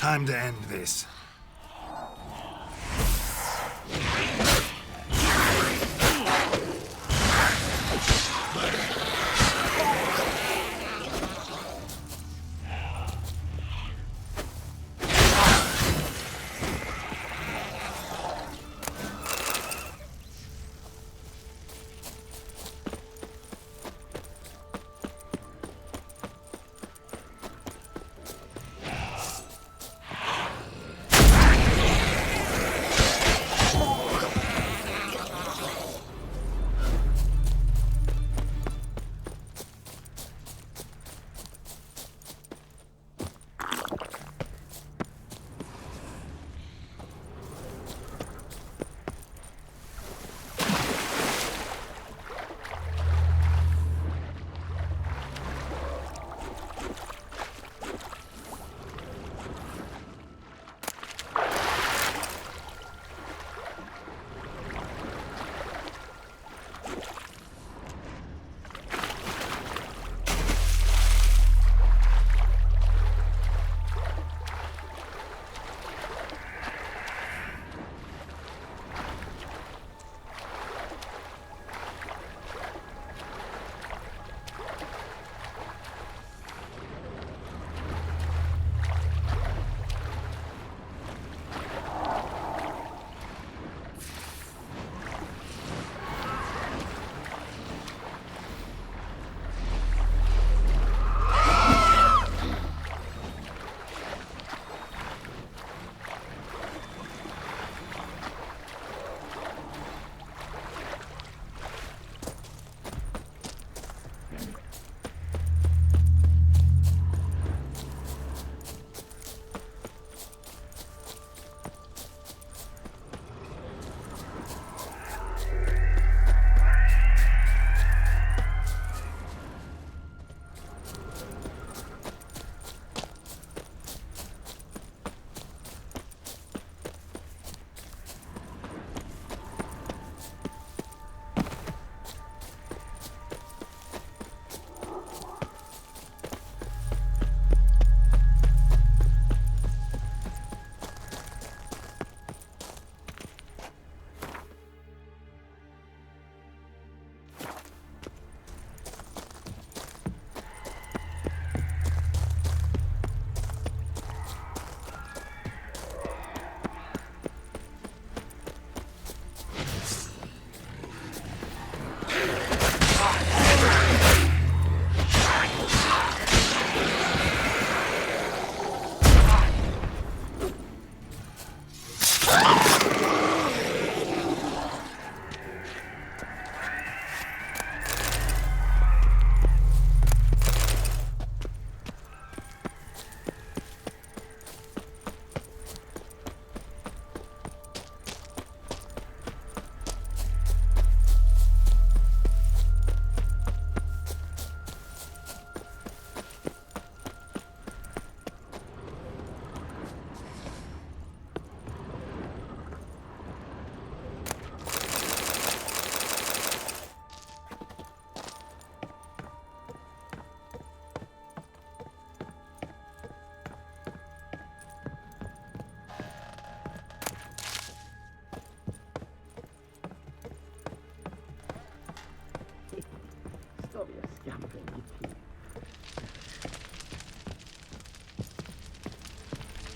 Time to end this.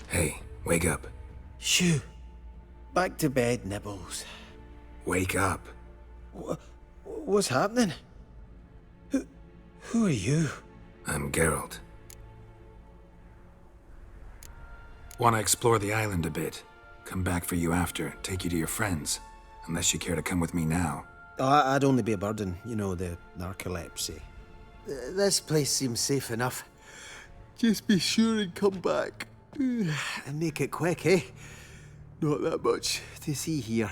Hey, wake up. Shoo. Back to bed, Nibbles. Wake up. What's happening? Who are you? I'm Geralt. Want to explore the island a bit. Come back for you after, take you to your friends. Unless you care to come with me now. Oh, I'd only be a burden, you know, the narcolepsy. This place seems safe enough. Just be sure and come back. And make it quick, eh? Not that much to see here.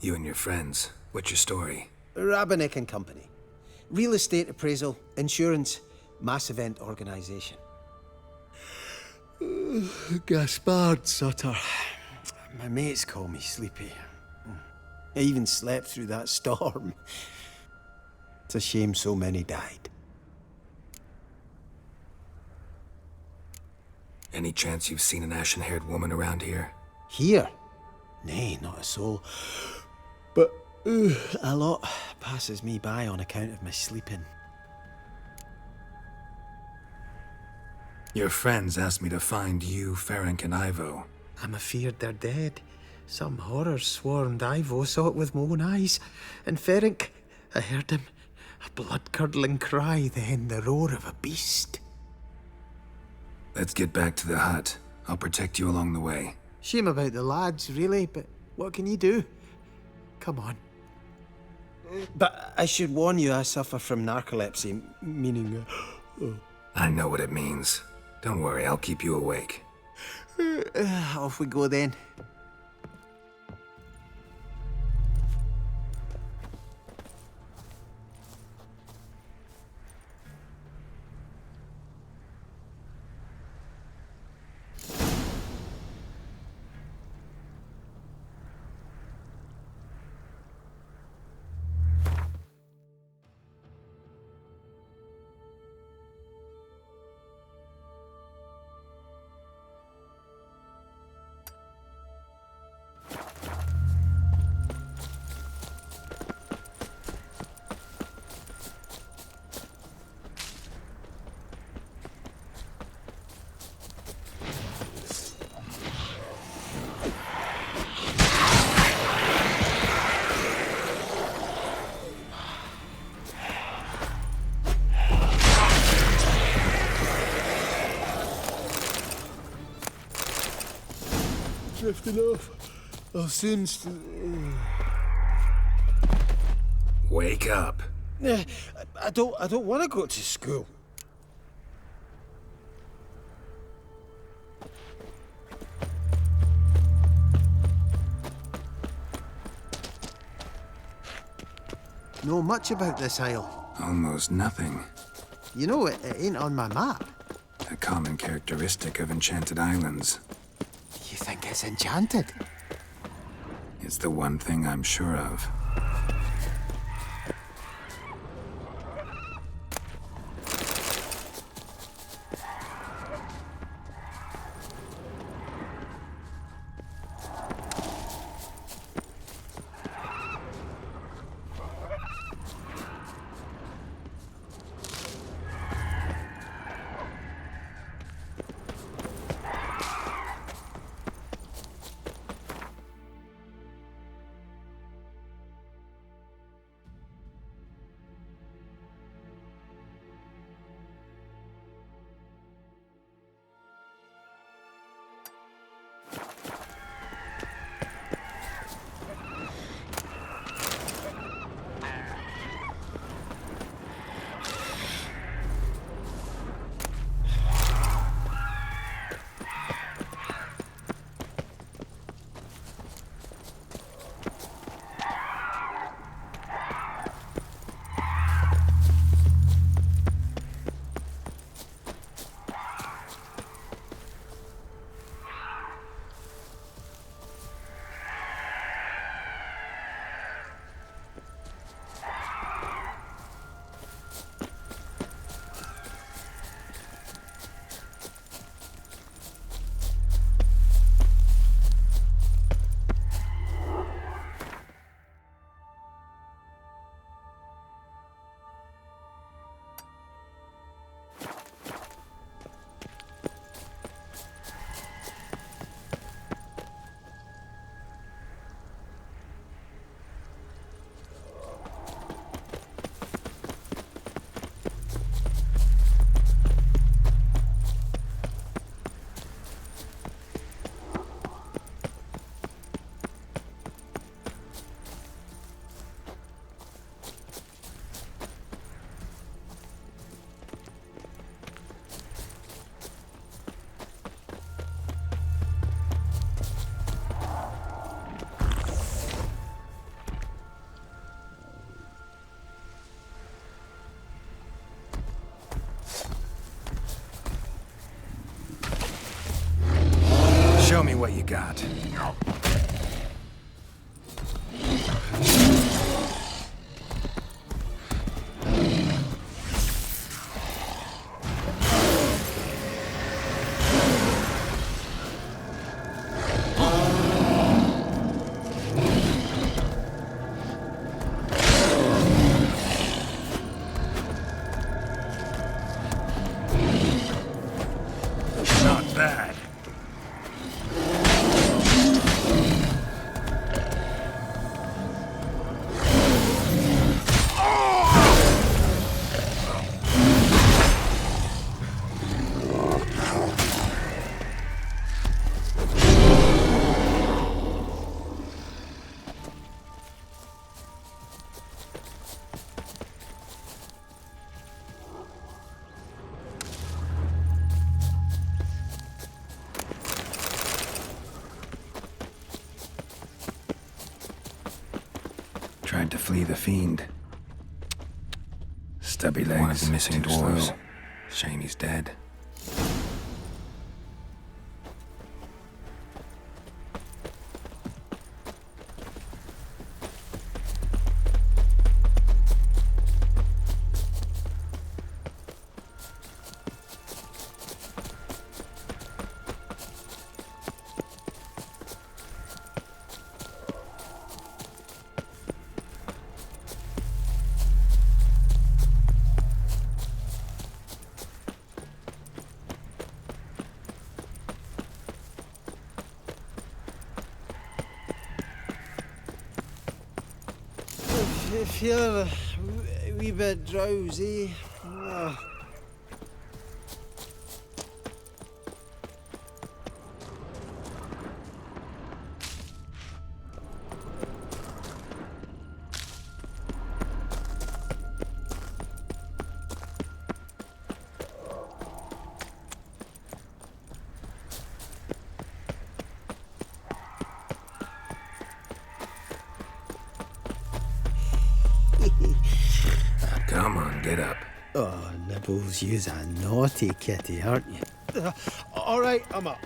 You and your friends, what's your story? Rabbinick and Company. Real estate appraisal, insurance, mass event organisation. Gaspard Sutter. My mates call me Sleepy. I even slept through that storm. It's a shame so many died. Any chance you've seen an ashen-haired woman around here? Here? Nay, not a soul. But a lot passes me by on account of my sleeping. Your friends asked me to find you, Ferenc, and Ivo. I'm afeard they're dead. Some horror swarmed Ivo, saw it with my own eyes. And Ferenc, I heard him. A blood-curdling cry, then the roar of a beast. Let's get back to the hut. I'll protect you along the way. Shame about the lads, really, but what can you do? Come on. But I should warn you, I suffer from narcolepsy, meaning... I know what it means. Don't worry, I'll keep you awake. Off we go then. Drifting off. I'll soon... Wake up. I don't want to go to school. Know much about this isle? Almost nothing. You know, it ain't on my map. A common characteristic of enchanted islands. You think it's enchanted? It's the one thing I'm sure of. Show me what you got. Tried to flee the fiend. Stubby legs. One of the missing dwarves. Shame he's dead. I feel a wee bit drowsy. Come on, get up. Oh, Nibbles, you's a naughty kitty, aren't you? All right, I'm up.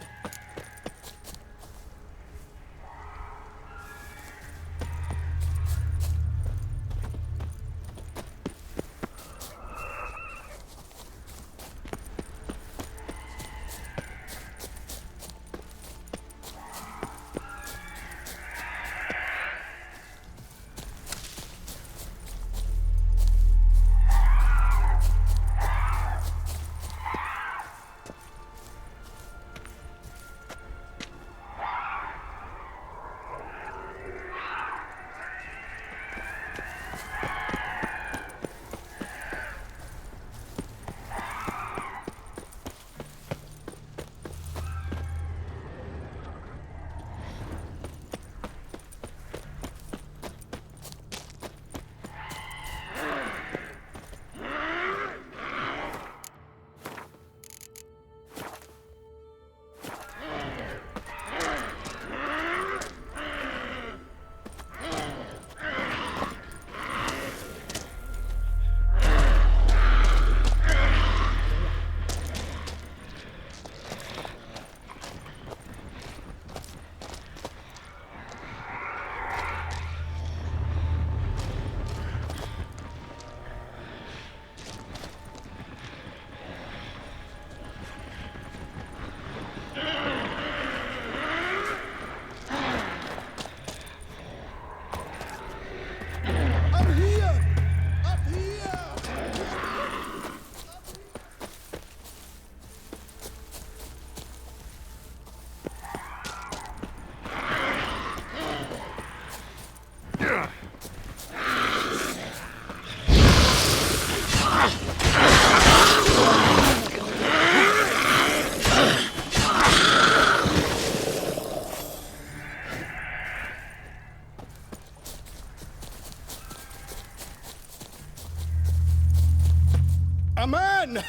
A man!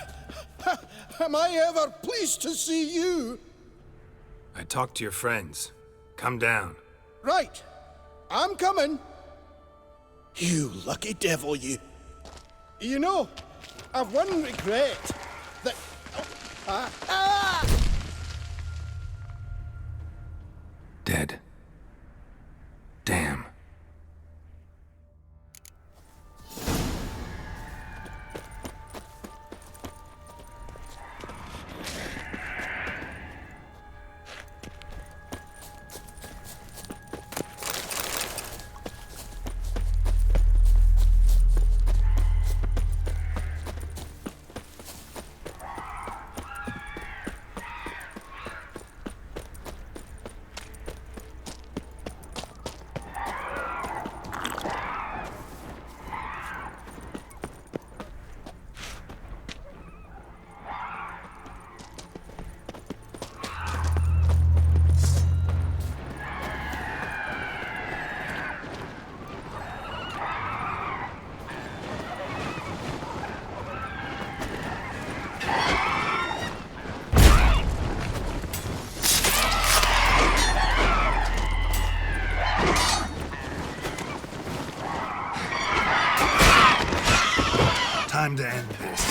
Am I ever pleased to see you? I talked to your friends. Come down. Right. I'm coming. You lucky devil, you. You know, I've one regret. That... Dead. Damn. Time to end this.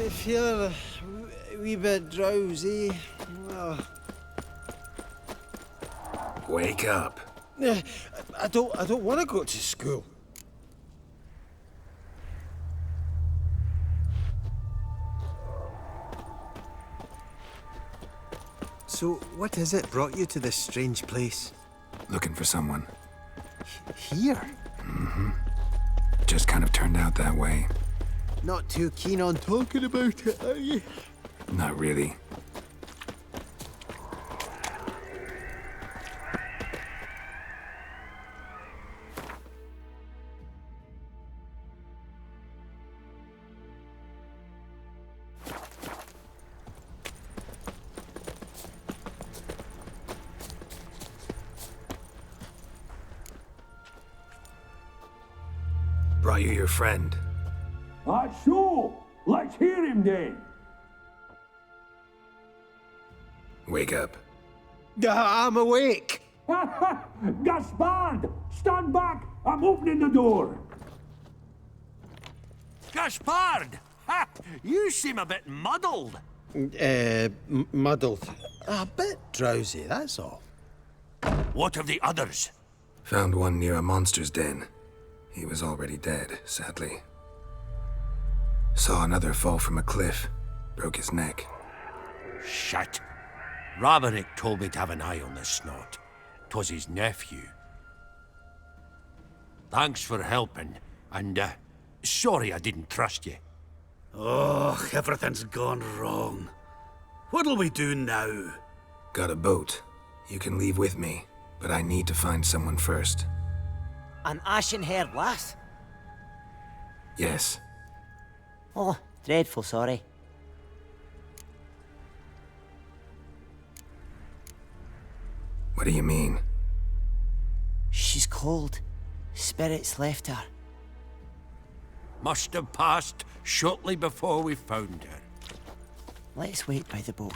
I feel a wee bit drowsy. Oh. Wake up. I don't want to go to school. So, what is it brought you to this strange place? Looking for someone. Here? Mm-hmm. Just kind of turned out that way. Not too keen on talking about it, are you? Not really. Brought you your friend. That's so. Let's hear him then. Wake up. I'm awake. Gaspard, stand back. I'm opening the door. Gaspard! Ha! You seem a bit muddled. Muddled. A bit drowsy, that's all. What of the others? Found one near a monster's den. He was already dead, sadly. Saw another fall from a cliff. Broke his neck. Shit. Robinick told me to have an eye on the snot. 'Twas his nephew. Thanks for helping, and sorry I didn't trust you. Oh, everything's gone wrong. What'll we do now? Got a boat. You can leave with me, but I need to find someone first. An ashen-haired lass? Yes. Oh, dreadful sorry. What do you mean? She's cold. Spirits left her. Must have passed shortly before we found her. Let's wait by the boat.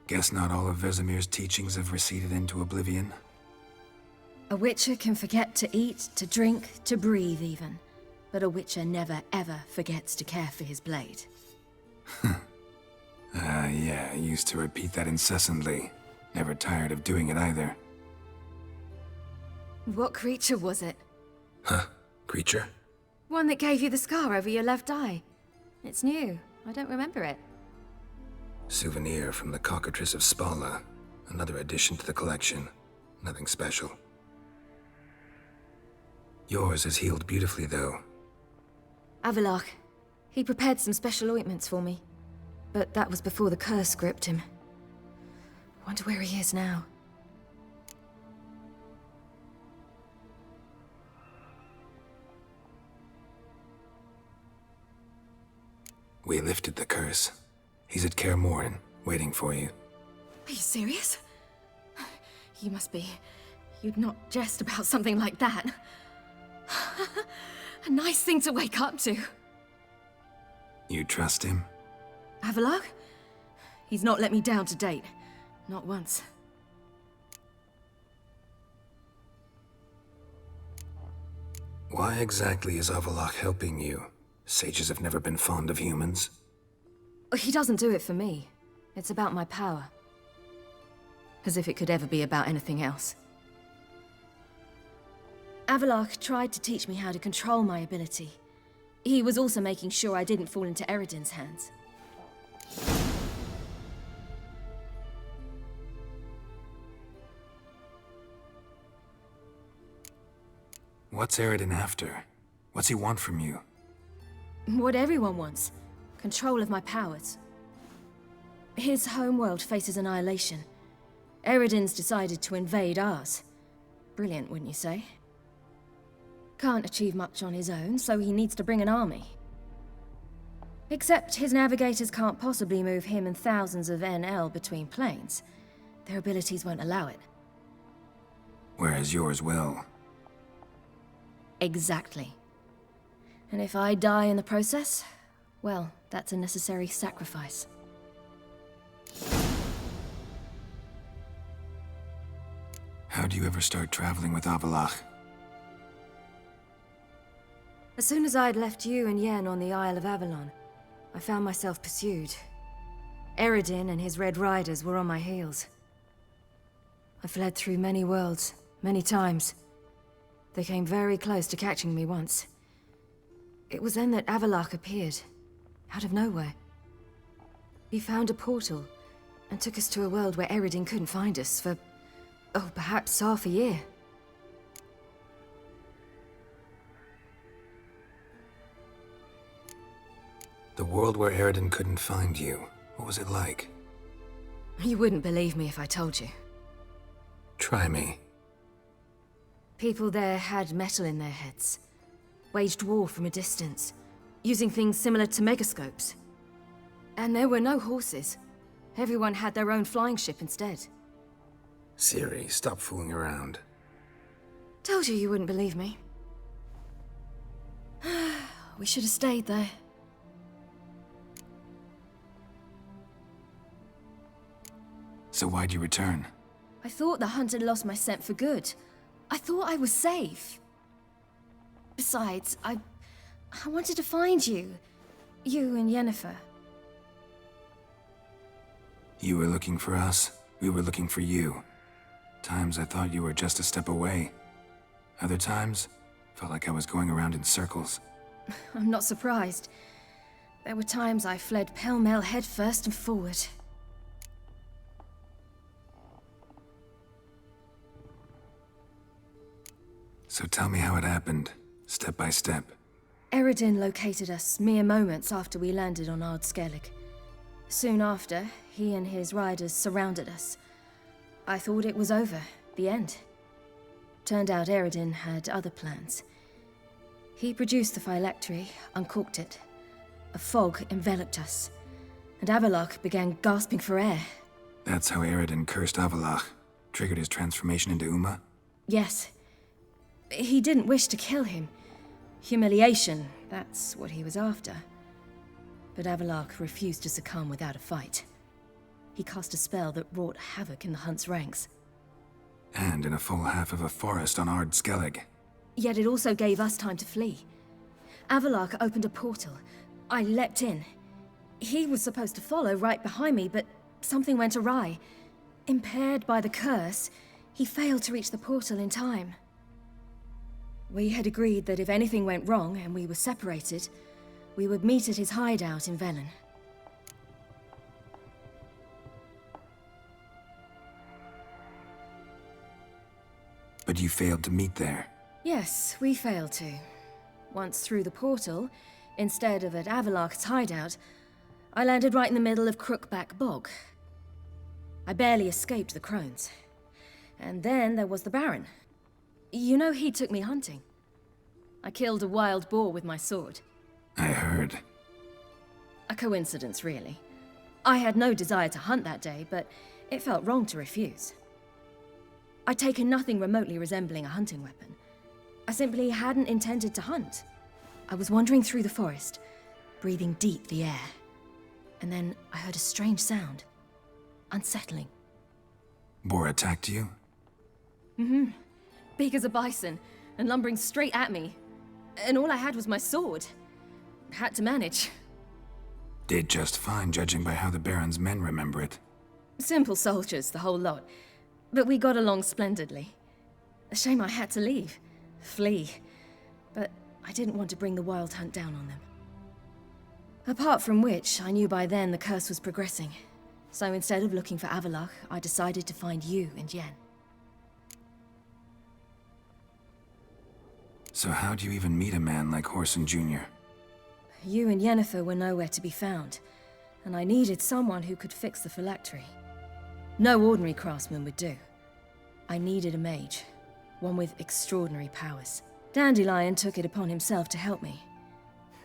Guess not all of Vesemir's teachings have receded into oblivion. A witcher can forget to eat, to drink, to breathe even. But a witcher never ever forgets to care for his blade. Yeah, I used to repeat that incessantly. Never tired of doing it either. What creature was it? Huh? Creature? One that gave you the scar over your left eye. It's new. I don't remember it. Souvenir from the cockatrice of Spala. Another addition to the collection. Nothing special. Yours has healed beautifully, though. Avalok. He prepared some special ointments for me. But that was before the curse gripped him. Wonder where he is now. We lifted the curse. He's at Kaer Morhen, waiting for you. Are you serious? You must be. You'd not jest about something like that. A nice thing to wake up to. You trust him? Avalok? He's not let me down to date. Not once. Why exactly is Avalok helping you? Sages have never been fond of humans. He doesn't do it for me. It's about my power. As if it could ever be about anything else. Avalok tried to teach me how to control my ability. He was also making sure I didn't fall into Eredin's hands. What's Eredin after? What's he want from you? What everyone wants. Control of my powers. His homeworld faces annihilation. Eredin's decided to invade ours. Brilliant, wouldn't you say? Can't achieve much on his own, so he needs to bring an army. Except his navigators can't possibly move him and thousands of NL between planes. Their abilities won't allow it. Whereas yours will. Exactly. And if I die in the process, well, that's a necessary sacrifice. How do you ever start traveling with Avalok? As soon as I'd left you and Yen on the Isle of Avalon, I found myself pursued. Eredin and his Red Riders were on my heels. I fled through many worlds, many times. They came very close to catching me once. It was then that Avalok appeared, out of nowhere. He found a portal, and took us to a world where Eredin couldn't find us for, perhaps half a year. The world where Eredin couldn't find you, what was it like? You wouldn't believe me if I told you. Try me. People there had metal in their heads. Waged war from a distance, using things similar to megascopes. And there were no horses. Everyone had their own flying ship instead. Ciri, stop fooling around. Told you wouldn't believe me. We should have stayed there. So why'd you return? I thought the hunt had lost my scent for good. I thought I was safe. Besides, I wanted to find you. You and Yennefer. You were looking for us, we were looking for you. Times I thought you were just a step away. Other times, felt like I was going around in circles. I'm not surprised. There were times I fled pell-mell headfirst and forward. So tell me how it happened, step by step. Eredin located us mere moments after we landed on Ard Skellig. Soon after, he and his riders surrounded us. I thought it was over, the end. Turned out Eredin had other plans. He produced the phylactery, uncorked it. A fog enveloped us, and Avalok began gasping for air. That's how Eredin cursed Avalok, triggered his transformation into Uma? Yes. He didn't wish to kill him. Humiliation, that's what he was after. But Avalok refused to succumb without a fight. he cast a spell that wrought havoc in the hunt's ranks. And in a full half of a forest on Ard Skellig. Yet it also gave us time to flee. Avalok opened a portal. I leapt in. He was supposed to follow right behind me, but something went awry. Impaired by the curse, he failed to reach the portal in time. We had agreed that if anything went wrong and we were separated, we would meet at his hideout in Velen. But you failed to meet there. Yes, we failed to. Once through the portal, instead of at Avalok's hideout, I landed right in the middle of Crookback Bog. I barely escaped the crones. And then there was the Baron. You know, he took me hunting. I killed a wild boar with my sword. I heard. A coincidence, really. I had no desire to hunt that day, but it felt wrong to refuse. I'd taken nothing remotely resembling a hunting weapon. I simply hadn't intended to hunt. I was wandering through the forest, breathing deep the air. And then I heard a strange sound. Unsettling. Boar attacked you? Mm-hmm. Big as a bison, and lumbering straight at me. And all I had was my sword. Had to manage. Did just fine, judging by how the Baron's men remember it. Simple soldiers, the whole lot. But we got along splendidly. A shame I had to leave. Flee. But I didn't want to bring the wild hunt down on them. Apart from which, I knew by then the curse was progressing. So instead of looking for Avalok, I decided to find you and Yen. So how'd you even meet a man like Horson Jr.? You and Yennefer were nowhere to be found, and I needed someone who could fix the phylactery. No ordinary craftsman would do. I needed a mage, one with extraordinary powers. Dandelion took it upon himself to help me.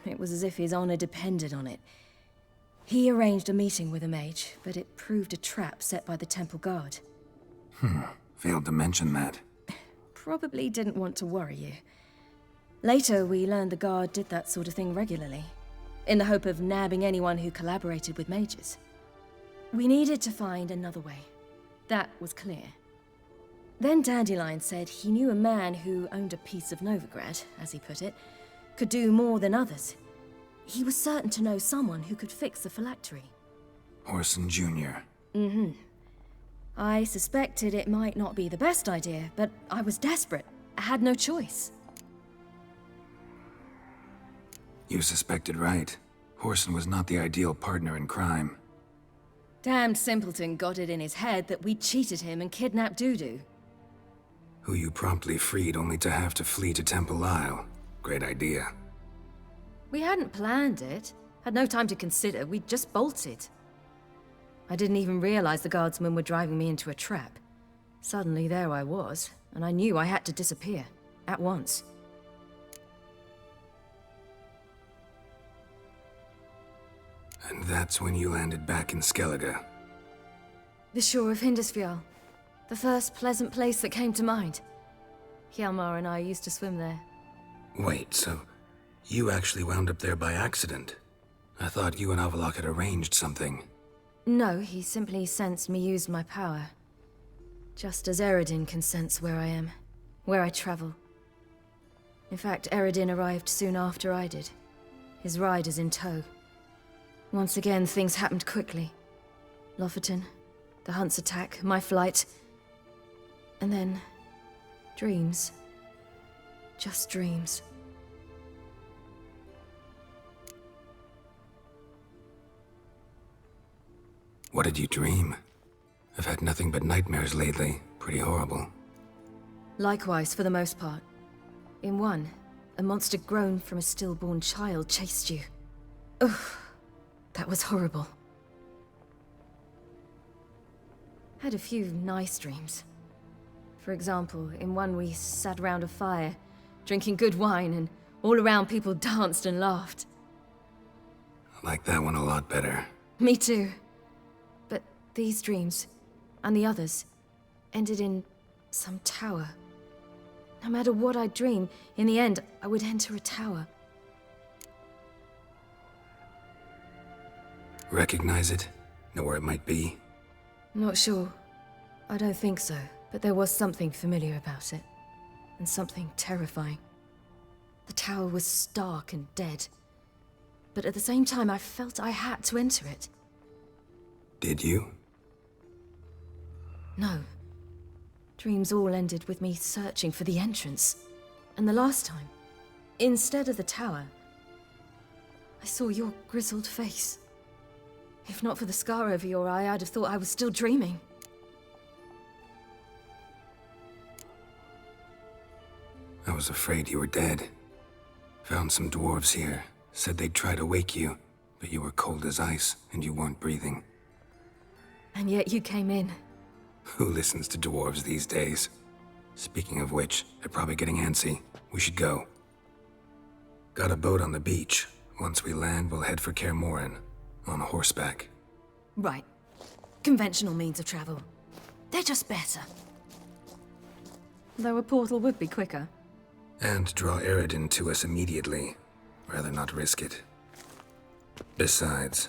It was as if his honor depended on it. He arranged a meeting with a mage, but it proved a trap set by the temple guard. Failed to mention that. Probably didn't want to worry you. Later, we learned the guard did that sort of thing regularly, in the hope of nabbing anyone who collaborated with mages. We needed to find another way. That was clear. Then Dandelion said he knew a man who owned a piece of Novigrad, as he put it, could do more than others. He was certain to know someone who could fix the phylactery. Horson Jr. Mm-hmm. I suspected it might not be the best idea, but I was desperate. I had no choice. You suspected right. Horson was not the ideal partner in crime. Damned simpleton got it in his head that we'd cheated him and kidnapped Dudu. Who you promptly freed only to have to flee to Temple Isle. Great idea. We hadn't planned it. Had no time to consider. We'd just bolted. I didn't even realize the guardsmen were driving me into a trap. Suddenly there I was, and I knew I had to disappear. At once. And that's when you landed back in Skellige. The shore of Hindisfjall. The first pleasant place that came to mind. Hjalmar and I used to swim there. Wait, so you actually wound up there by accident? I thought you and Avalok had arranged something. No, he simply sensed me use my power. Just as Eredin can sense where I am, where I travel. In fact, Eredin arrived soon after I did. His riders in tow. Once again, things happened quickly. Lofoten, the hunt's attack, my flight. And then, dreams. Just dreams. What did you dream? I've had nothing but nightmares lately. Pretty horrible. Likewise, for the most part. In one, a monster grown from a stillborn child chased you. Ugh, that was horrible. Had a few nice dreams. For example, in one we sat around a fire, drinking good wine, and all around people danced and laughed. I like that one a lot better. Me too. But these dreams, and the others, ended in some tower. No matter what I dream, in the end, I would enter a tower. Recognize it? Know where it might be? Not sure. I don't think so, but there was something familiar about it. And something terrifying. The tower was stark and dead. But at the same time, I felt I had to enter it. Did you? No. Dreams all ended with me searching for the entrance. And the last time, instead of the tower, I saw your grizzled face. If not for the scar over your eye, I'd have thought I was still dreaming. I was afraid you were dead. Found some dwarves here. Said they'd try to wake you, but you were cold as ice and you weren't breathing. And yet you came in. Who listens to dwarves these days? Speaking of which, they're probably getting antsy. We should go. Got a boat on the beach. Once we land, we'll head for Kaer Morhen, on horseback. Right. Conventional means of travel. They're just better. Though a portal would be quicker. And draw Eredin to us immediately. Rather not risk it. Besides,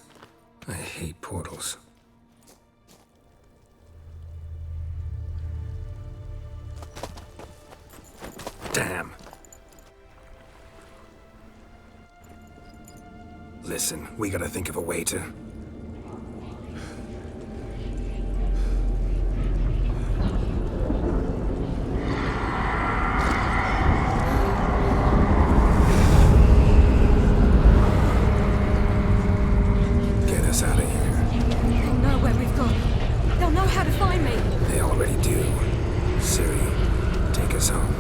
I hate portals. Damn. Listen, we gotta think of a way to... Get us out of here. They'll know where we've gone. They'll know how to find me. They already do. Ciri, take us home.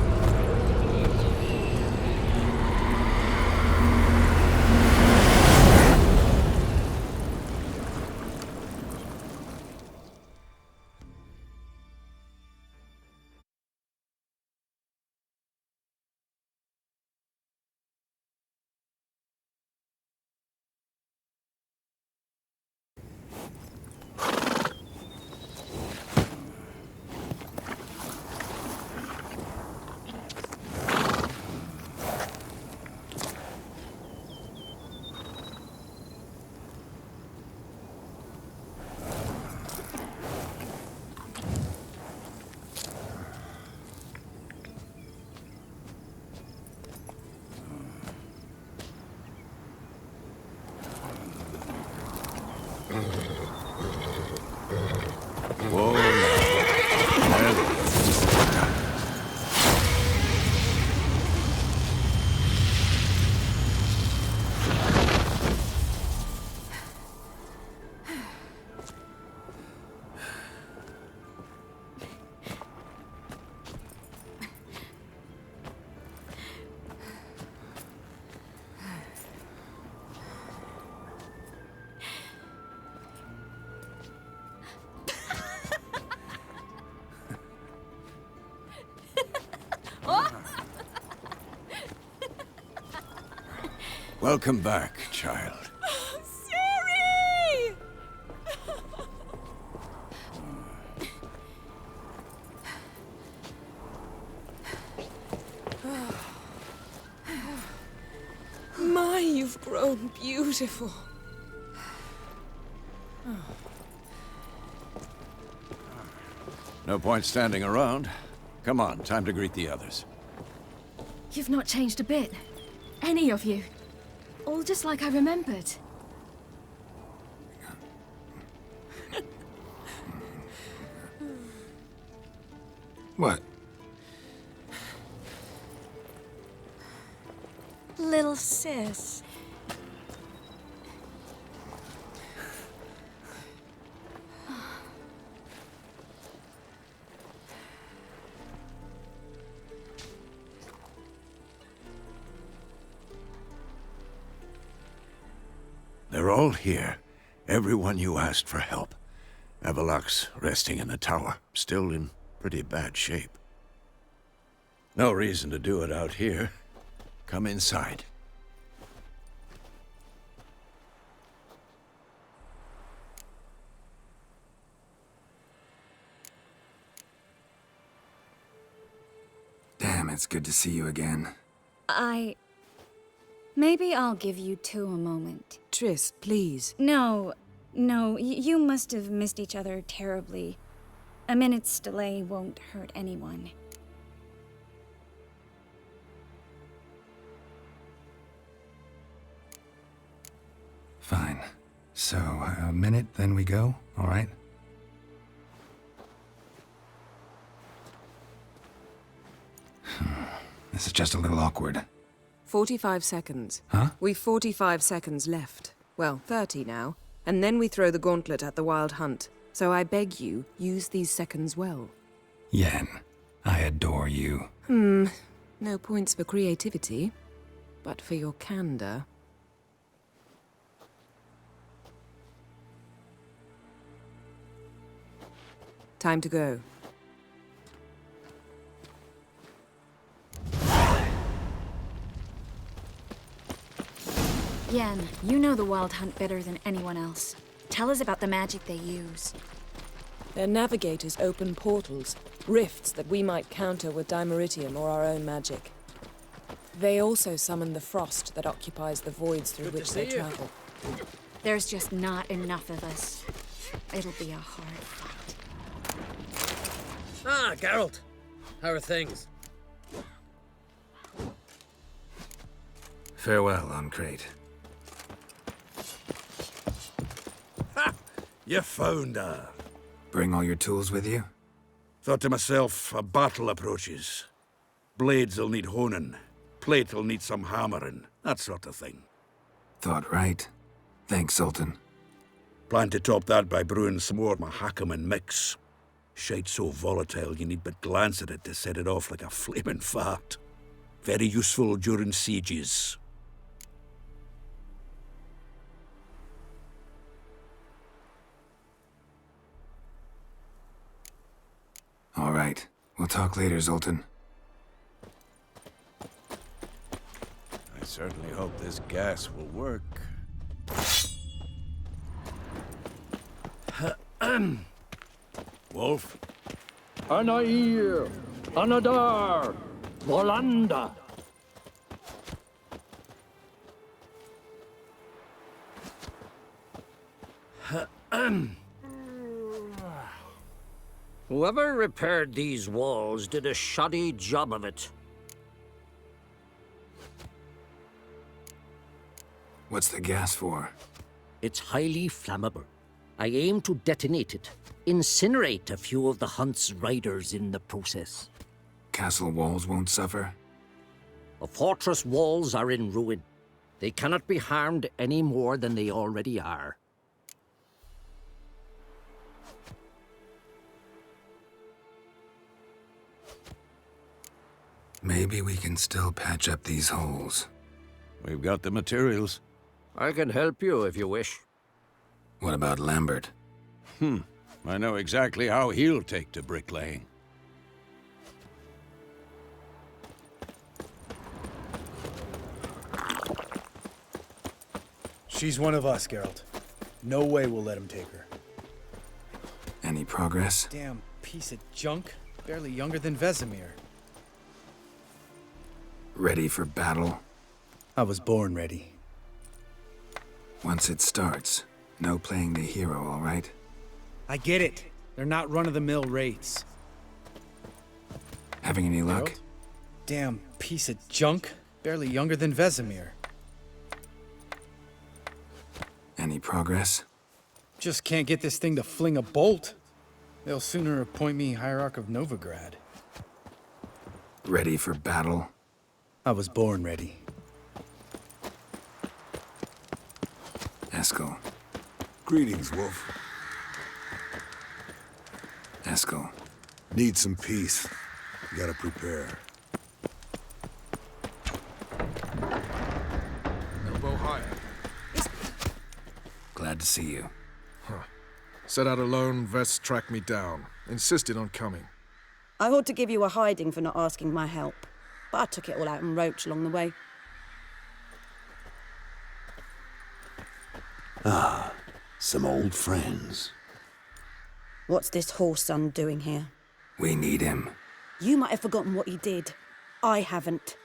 Welcome back, child. Ciri! My, you've grown beautiful. No point standing around. Come on, time to greet the others. You've not changed a bit. Any of you. All just like I remembered. What? Little sis. They're all here. Everyone you asked for help. Avaloq's resting in the tower, still in pretty bad shape. No reason to do it out here. Come inside. Damn, it's good to see you again. Maybe I'll give you two a moment. Triss, please. No, No, you must have missed each other terribly. A minute's delay won't hurt anyone. Fine. So, a minute, then we go, all right? This is just a little awkward. 45 seconds. Huh? We've 45 seconds left. Well, 30 now. And then we throw the gauntlet at the Wild Hunt. So I beg you, use these seconds well. Yen, I adore you. No points for creativity, but for your candor. Time to go. Yen, you know the Wild Hunt better than anyone else. Tell us about the magic they use. Their navigators open portals, rifts that we might counter with dimeritium or our own magic. They also summon the frost that occupies the voids through which they travel. There's just not enough of us. It'll be a hard fight. Ah, Geralt. How are things? Farewell, Uncrate. Ha! You found her. Bring all your tools with you? Thought to myself, a battle approaches. Blades'll need honing. Plate'll need some hammering. That sort of thing. Thought right. Thanks, Sultan. Plan to top that by brewing some more Mahakaman mix. Shite so volatile you need but glance at it to set it off like a flaming fart. Very useful during sieges. All right. We'll talk later, Zoltan. I certainly hope this gas will work. Wolf? Anair, Anadar, Volanda. Whoever repaired these walls did a shoddy job of it. What's the gas for? It's highly flammable. I aim to detonate it, incinerate a few of the Hunt's riders in the process. Castle walls won't suffer? The fortress walls are in ruin. They cannot be harmed any more than they already are. Maybe we can still patch up these holes. We've got the materials. I can help you if you wish. What about Lambert? I know exactly how he'll take to bricklaying. She's one of us, Geralt. No way we'll let him take her. Any progress? Damn piece of junk. Barely younger than Vesemir. Ready for battle? I was born ready. Once it starts, no playing the hero, all right? I get it. They're not run-of-the-mill raids. Having any luck? Geralt? Damn piece of junk. Barely younger than Vesemir. Any progress? Just can't get this thing to fling a bolt. They'll sooner appoint me Hierarch of Novigrad. Ready for battle? I was born ready. Eskel. Greetings, Wolf. Eskel. Need some peace. Gotta prepare. Elbow higher. Glad to see you. Set out alone, Vest tracked me down. Insisted on coming. I ought to give you a hiding for not asking my help, but I took it all out in Roach along the way. Ah, some old friends. What's this horse son doing here? We need him. You might have forgotten what he did. I haven't.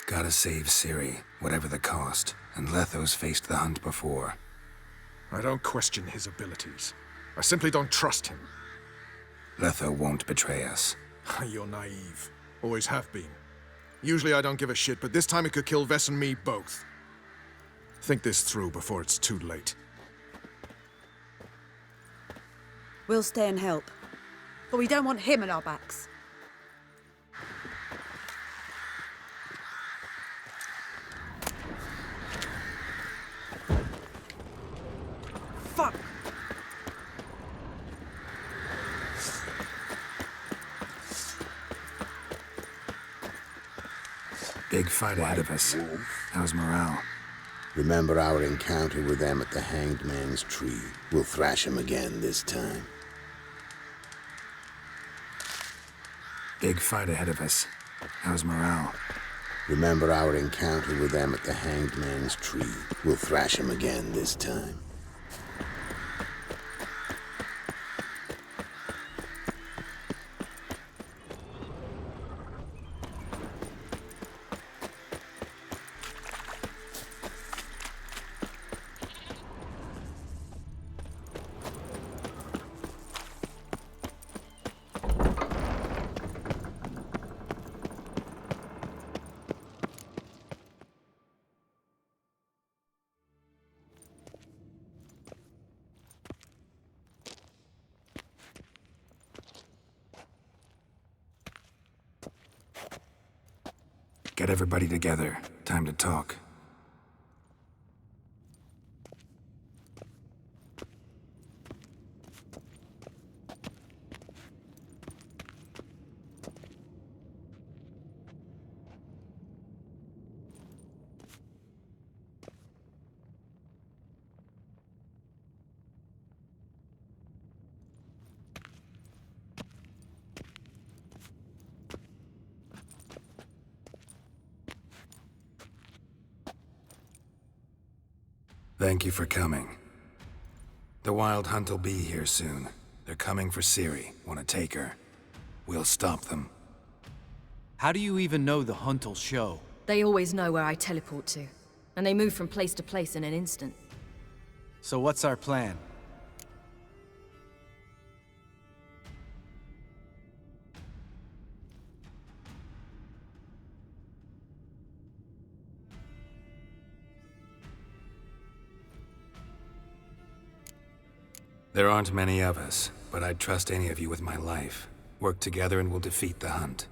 Gotta save Ciri, whatever the cost, and Letho's faced the hunt before. I don't question his abilities. I simply don't trust him. Letho won't betray us. You're naive. Always have been. Usually I don't give a shit, but this time it could kill Vess and me both. Think this through before it's too late. We'll stay and help. But we don't want him at our backs. Fuck! Big fight ahead of us. How's morale? Remember our encounter with them at the Hanged Man's Tree. We'll thrash him again this time. Big fight ahead of us. How's morale? Remember our encounter with them at the Hanged Man's Tree. We'll thrash him again this time. Get everybody together. Time to talk. Thank you for coming. The Wild Hunt will be here soon. They're coming for Ciri. Want to take her? We'll stop them. How do you even know the hunt'll show? They always know where I teleport to, and they move from place to place in an instant. So what's our plan? There aren't many of us, but I'd trust any of you with my life. Work together and we'll defeat the Hunt.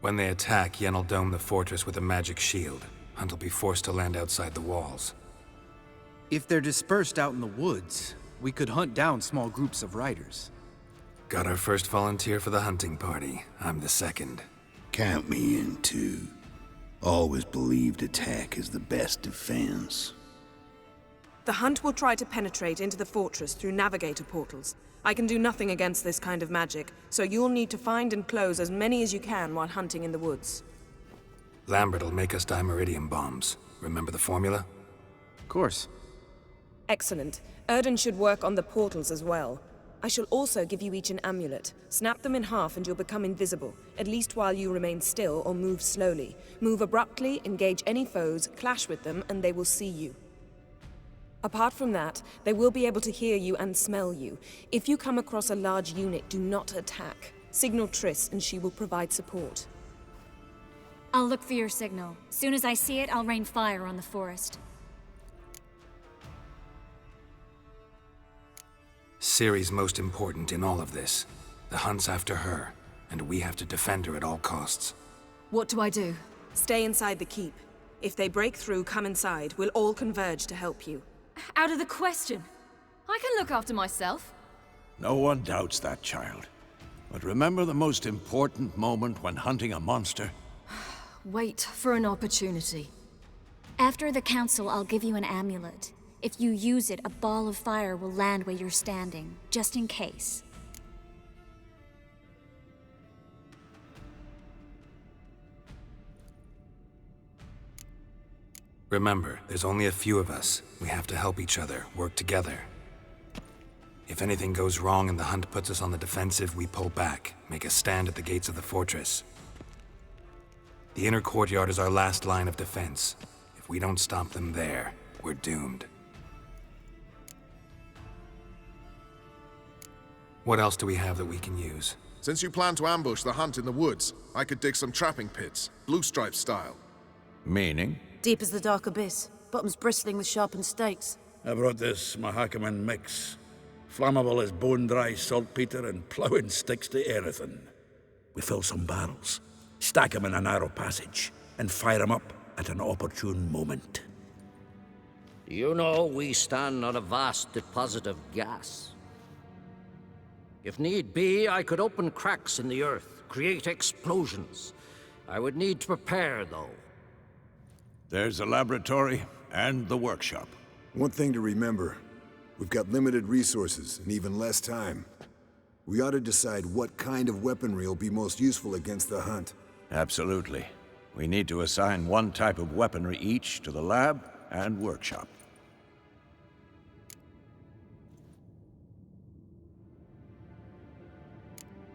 When they attack, Yen'll dome the fortress with a magic shield. Hunt'll be forced to land outside the walls. If they're dispersed out in the woods, we could hunt down small groups of riders. Got our first volunteer for the hunting party. I'm the second. Count me in too. Always believed attack is the best defense. The Hunt will try to penetrate into the fortress through navigator portals. I can do nothing against this kind of magic, so you'll need to find and close as many as you can while hunting in the woods. Lambert'll make us dimeridium bombs. Remember the formula? Of course. Excellent. Erden should work on the portals as well. I shall also give you each an amulet. Snap them in half and you'll become invisible, at least while you remain still or move slowly. Move abruptly, engage any foes, clash with them, and they will see you. Apart from that, they will be able to hear you and smell you. If you come across a large unit, do not attack. Signal Triss and she will provide support. I'll look for your signal. Soon as I see it, I'll rain fire on the forest. Ciri's most important in all of this. The Hunt's after her, and we have to defend her at all costs. What do I do? Stay inside the keep. If they break through, come inside. We'll all converge to help you. Out of the question. I can look after myself. No one doubts that, child. But remember the most important moment when hunting a monster? Wait for an opportunity. After the council, I'll give you an amulet. If you use it, a ball of fire will land where you're standing, just in case. Remember, there's only a few of us. We have to help each other, work together. If anything goes wrong and the Hunt puts us on the defensive, we pull back, make a stand at the gates of the fortress. The inner courtyard is our last line of defense. If we don't stop them there, we're doomed. What else do we have that we can use? Since you plan to ambush the hunt in the woods, I could dig some trapping pits, blue stripe style. Meaning? Deep as the dark abyss, bottoms bristling with sharpened stakes. I brought this Mahakaman mix. Flammable as bone-dry saltpeter and ploughing sticks to anything. We fill some barrels, stack them in a narrow passage, and fire them up at an opportune moment. You know, we stand on a vast deposit of gas. If need be, I could open cracks in the earth, create explosions. I would need to prepare, though. There's a laboratory and the workshop. One thing to remember, we've got limited resources and even less time. We ought to decide what kind of weaponry will be most useful against the hunt. Absolutely. We need to assign one type of weaponry each to the lab and workshop.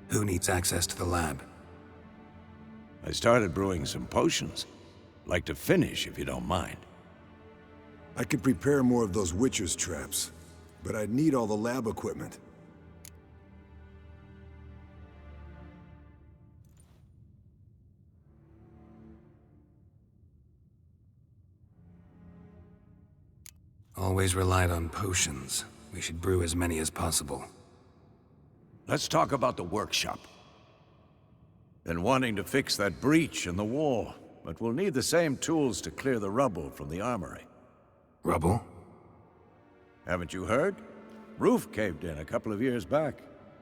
Who needs access to the lab? I started brewing some potions. Like to finish, if you don't mind. I could prepare more of those Witcher's traps, but I'd need all the lab equipment. Always relied on potions. We should brew as many as possible. Let's talk about the workshop. Been wanting to fix that breach in the wall, but we'll need the same tools to clear the rubble from the armory. Rubble? Haven't you heard? Roof caved in a couple of years back.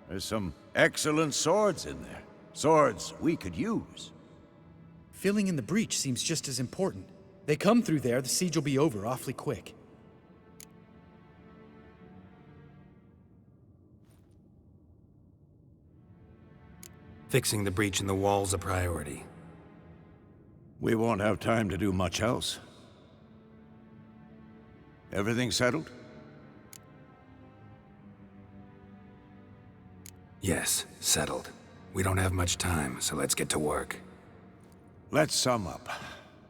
There's some excellent swords in there. Swords we could use. Filling in the breach seems just as important. They come through there, the siege will be over awfully quick. Fixing the breach in the wall's a priority. We won't have time to do much else. Everything settled? Yes, settled. We don't have much time, so let's get to work. Let's sum up.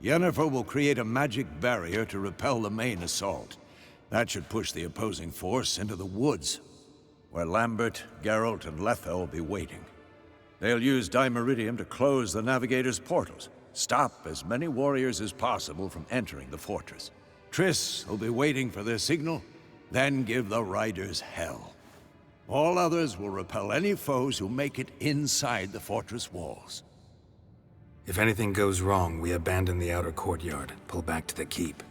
Yennefer will create a magic barrier to repel the main assault. That should push the opposing force into the woods, where Lambert, Geralt, and Letha will be waiting. They'll use Dimeridium to close the Navigator's portals, stop as many warriors as possible from entering the fortress. Triss will be waiting for their signal, then give the riders hell. All others will repel any foes who make it inside the fortress walls. If anything goes wrong, we abandon the outer courtyard, pull back to the keep.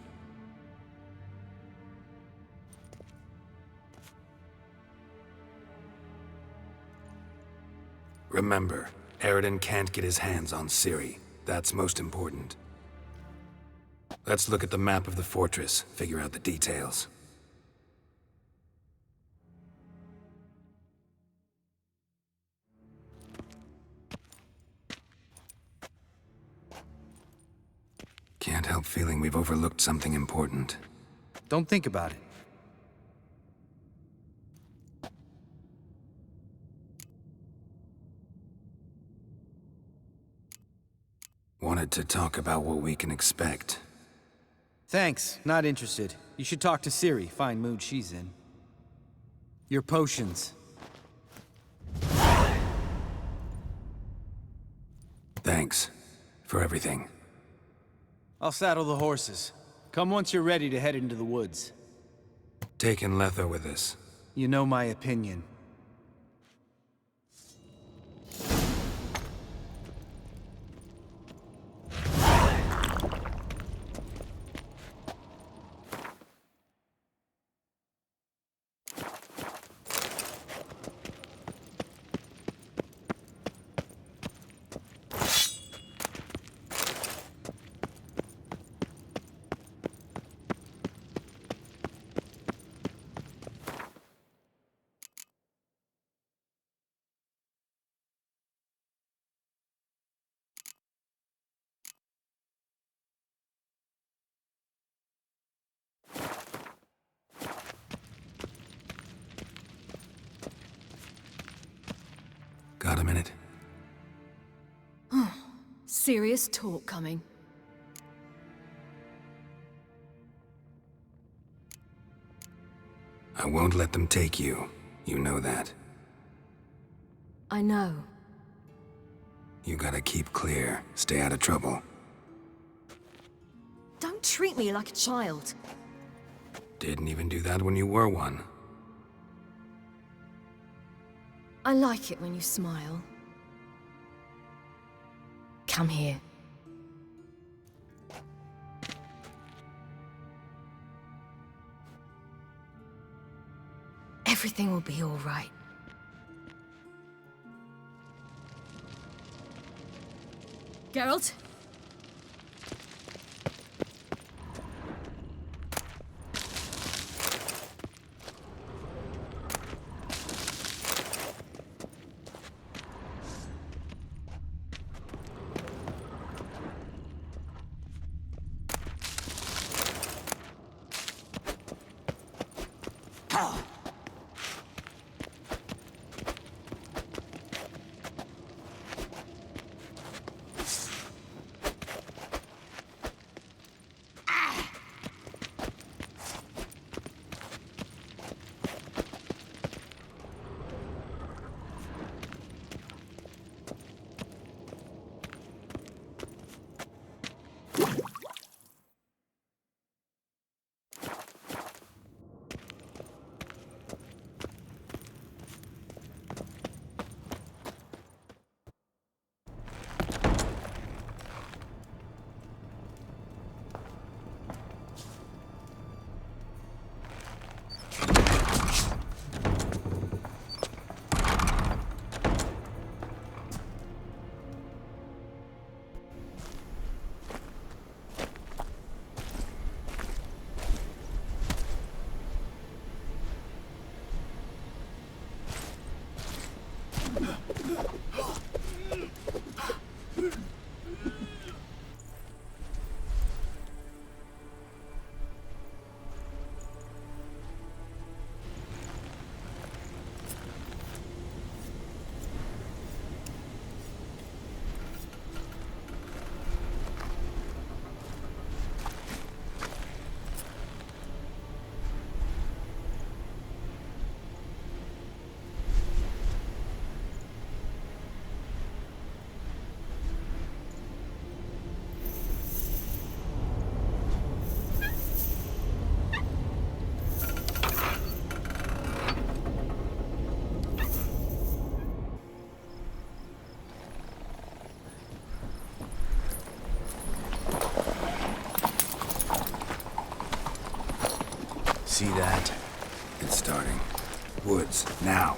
Remember, Eridan can't get his hands on Ciri. That's most important. Let's look at the map of the fortress, figure out the details. Can't help feeling we've overlooked something important. Don't think about it. Wanted to talk about what we can expect. Thanks, not interested. You should talk to Ciri, fine mood she's in. Your potions. Thanks for everything. I'll saddle the horses. Come once you're ready to head into the woods. Taking Letha with us. You know my opinion. Got a minute? serious talk coming. I won't let them take you. You know that. I know. You gotta keep clear. Stay out of trouble. Don't treat me like a child. Didn't even do that when you were one. I like it when you smile. Come here. Everything will be all right. Geralt? See that? It's starting. Woods, now.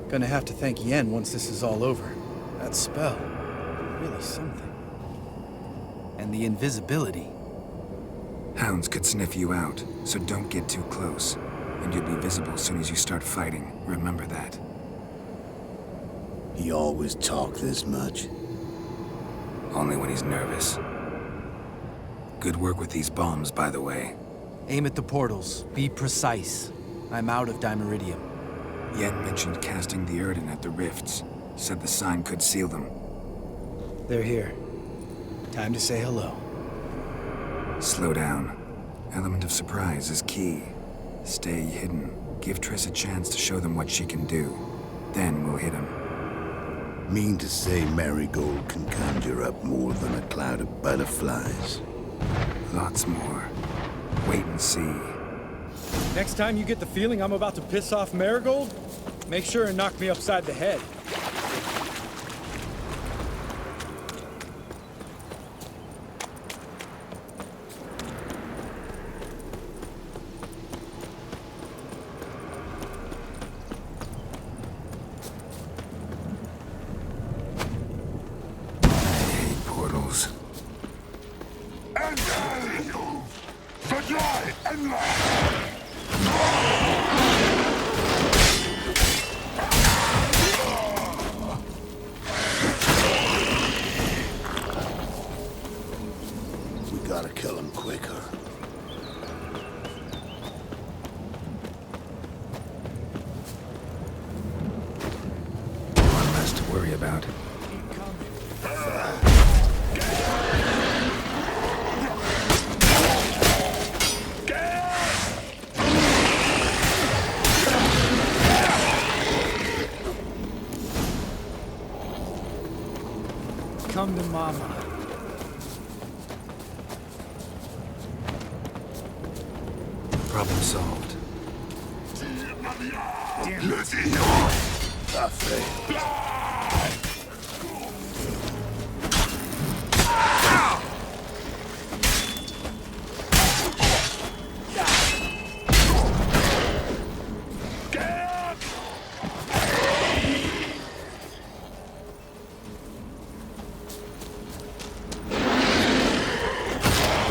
Gonna have to thank Yen once this is all over. That spell, really something. And the invisibility. Hounds could sniff you out, so don't get too close. And you'll be visible as soon as you start fighting. Remember that. He always talk this much? Only when he's nervous. Good work with these bombs, by the way. Aim at the portals. Be precise. I'm out of dimeridium. Yen mentioned casting the Erdin at the rifts. Said the sign could seal them. They're here. Time to say hello. Slow down. Element of surprise is key. Stay hidden. Give Triss a chance to show them what she can do. Then we'll hit him. Mean to say Marigold can conjure up more than a cloud of butterflies? Lots more. Wait and see. Next time you get the feeling I'm about to piss off Marigold, make sure and knock me upside the head. We gotta kill him quicker. One less to worry about. Come to Mama. Problem solved.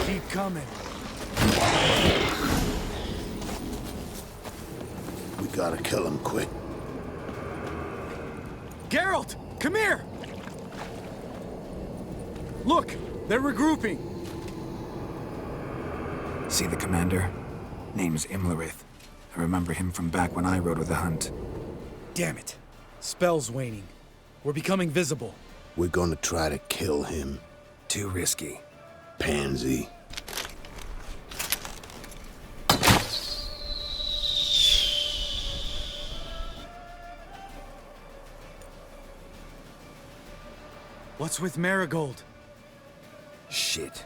Keep coming. We gotta kill him quick. Geralt, come here! Look, they're regrouping. See the commander? Name's Imlerith. I remember him from back when I rode with the hunt. Damn it. Spell's waning. We're becoming visible. We're gonna try to kill him. Too risky. Pansy. What's with Marigold? Shit.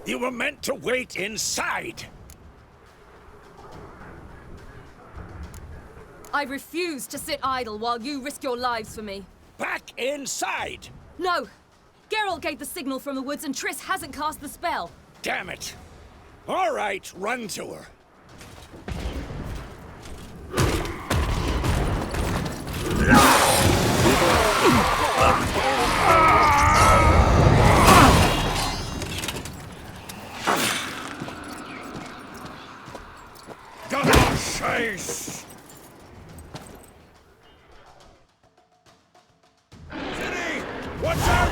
You were meant to wait inside! I refuse to sit idle while you risk your lives for me. Back inside! No! Geralt gave the signal from the woods and Triss hasn't cast the spell. Damn it! All right, run to her. Chase! City! Watch out!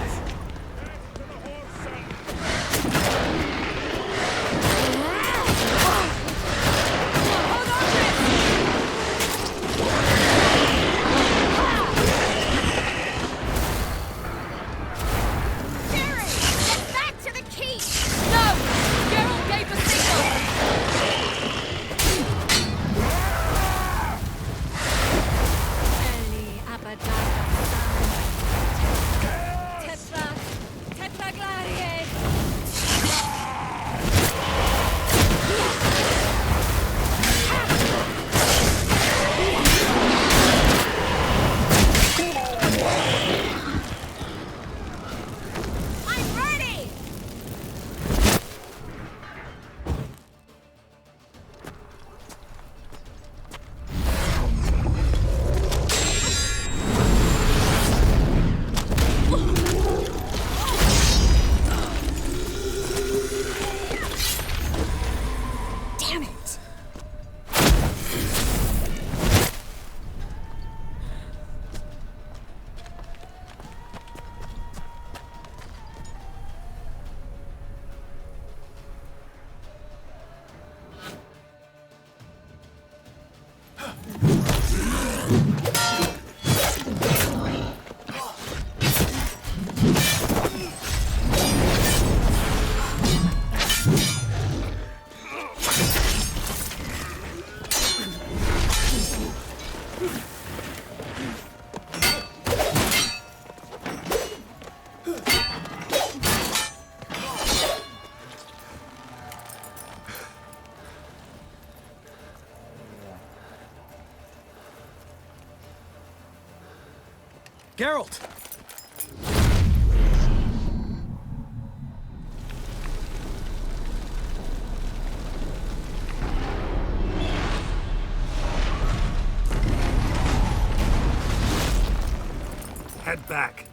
Geralt! Head back.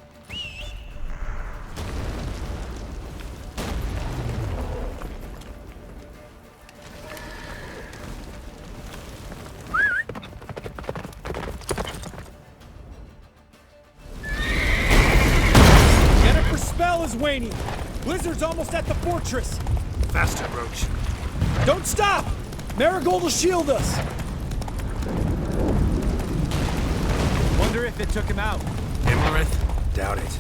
Jennifer's spell is waning. Blizzard's almost at the fortress. Faster, Roach. Don't stop! Marigold will shield us. Wonder if it took him out. Imlerith? Doubt it.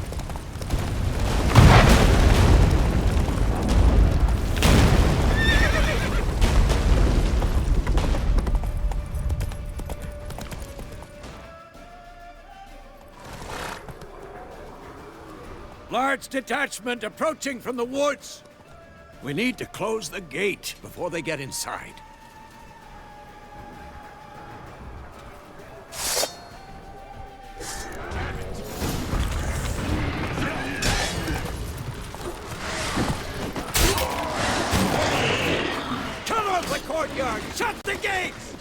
Large detachment approaching from the woods. We need to close the gate before they get inside. Cut off the courtyard! Shut the gates!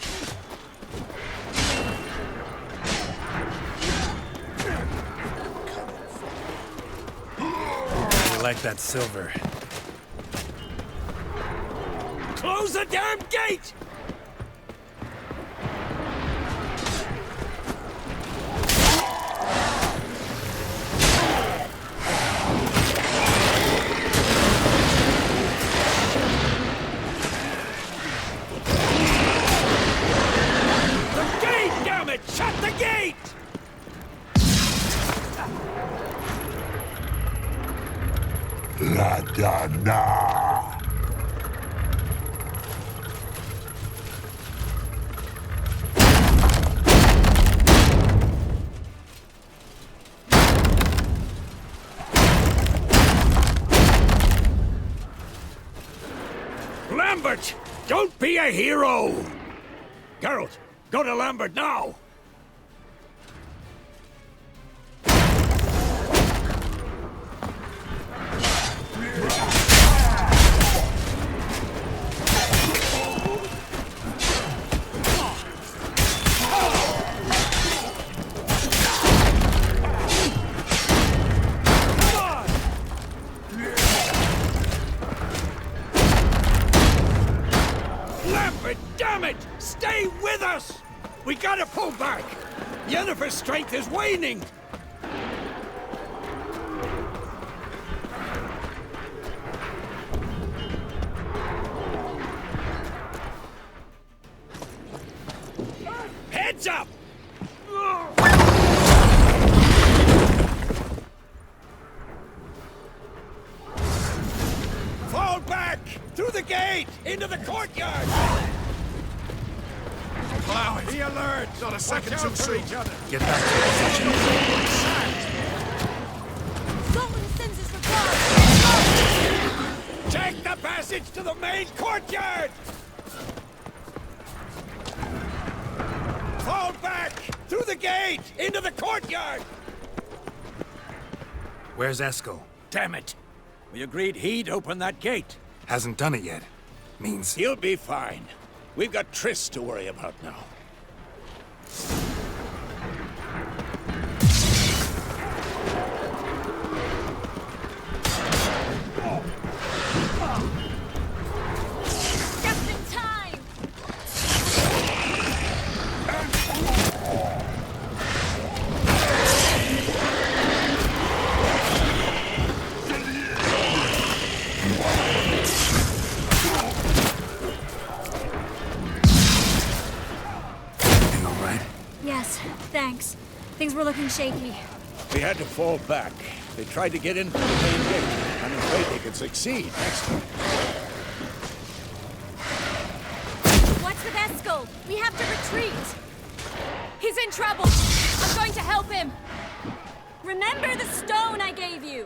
You like that silver? Close the damn gate! The gate, damn it! Shut the gate! La Dana! Lambert! Don't be a hero! Geralt, go to Lambert now! Lambert, damn it! Stay with us! We gotta pull back! Yennefer's strength is waning! Heads up! Fall back! Through the gate! Into the courtyard! Allow it. Be alert! Not a second Watch too out for soon. each other. Get back to your position. Scotland sends us regards. Take the passage to the main courtyard! Fall back! Through the gate! Into the courtyard! Where's Eskel? Damn it! We agreed he'd open that gate. Hasn't done it yet. Means He'll be fine. We've got Triss to worry about now. Just in time. Yes, thanks. Things were looking shaky. We had to fall back. They tried to get into the main gate. I'm afraid they could succeed next time. What's with Eskel? We have to retreat. He's in trouble. I'm going to help him. Remember the stone I gave you.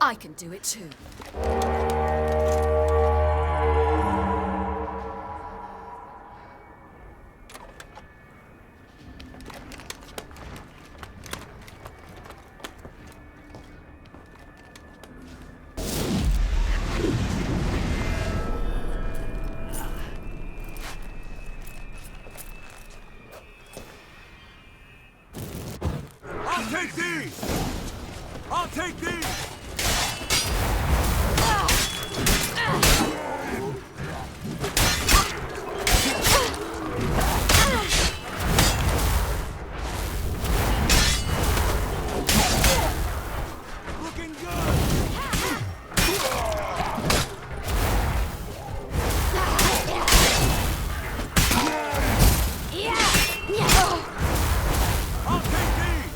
I can do it too. I'll take these! I'll take these! Looking good! I'll take these!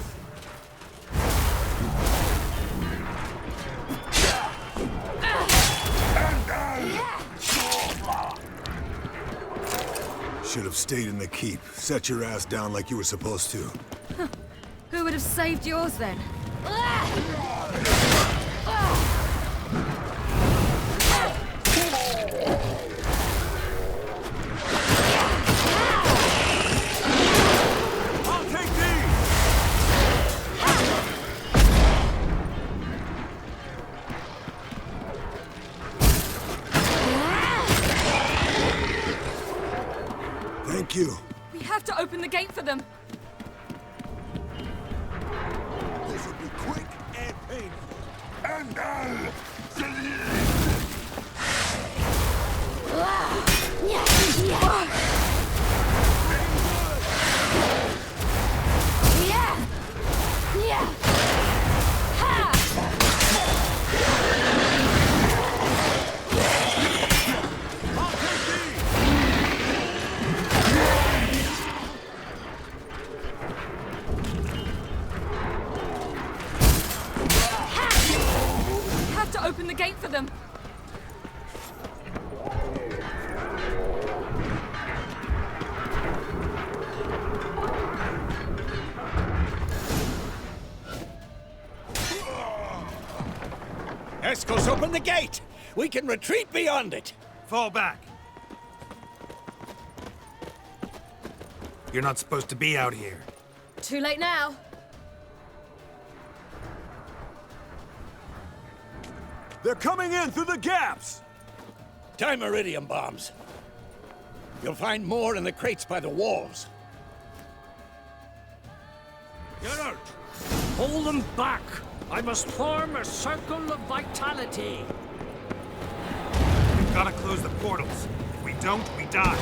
Should have stayed in the keep. Set your ass down like you were supposed to. Who would have saved yours then? I'll take these! Thank you. We have to open the gate for them. This will be quick and painful. And I'll We have to open the gate for them. Escos, open the gate! We can retreat beyond it! Fall back. You're not supposed to be out here. Too late now. They're coming in through the gaps! Dimeridium bombs. You'll find more in the crates by the walls. Get out! Hold them back! I must form a circle of vitality. We've got to close the portals. If we don't, we die.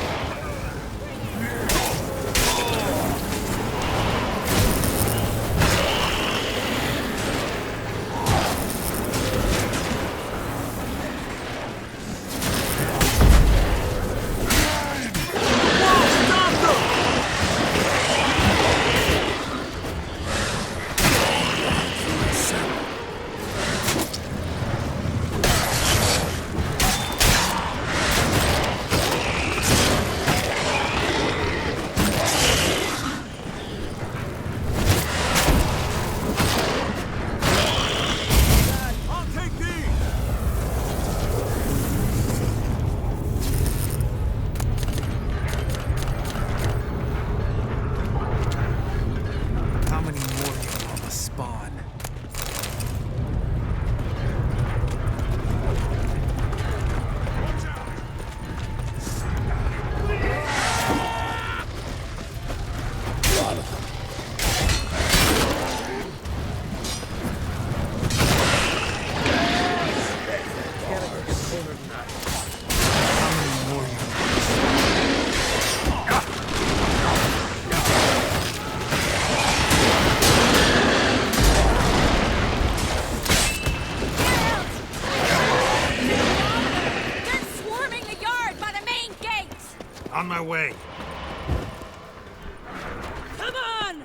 On my way. Come on!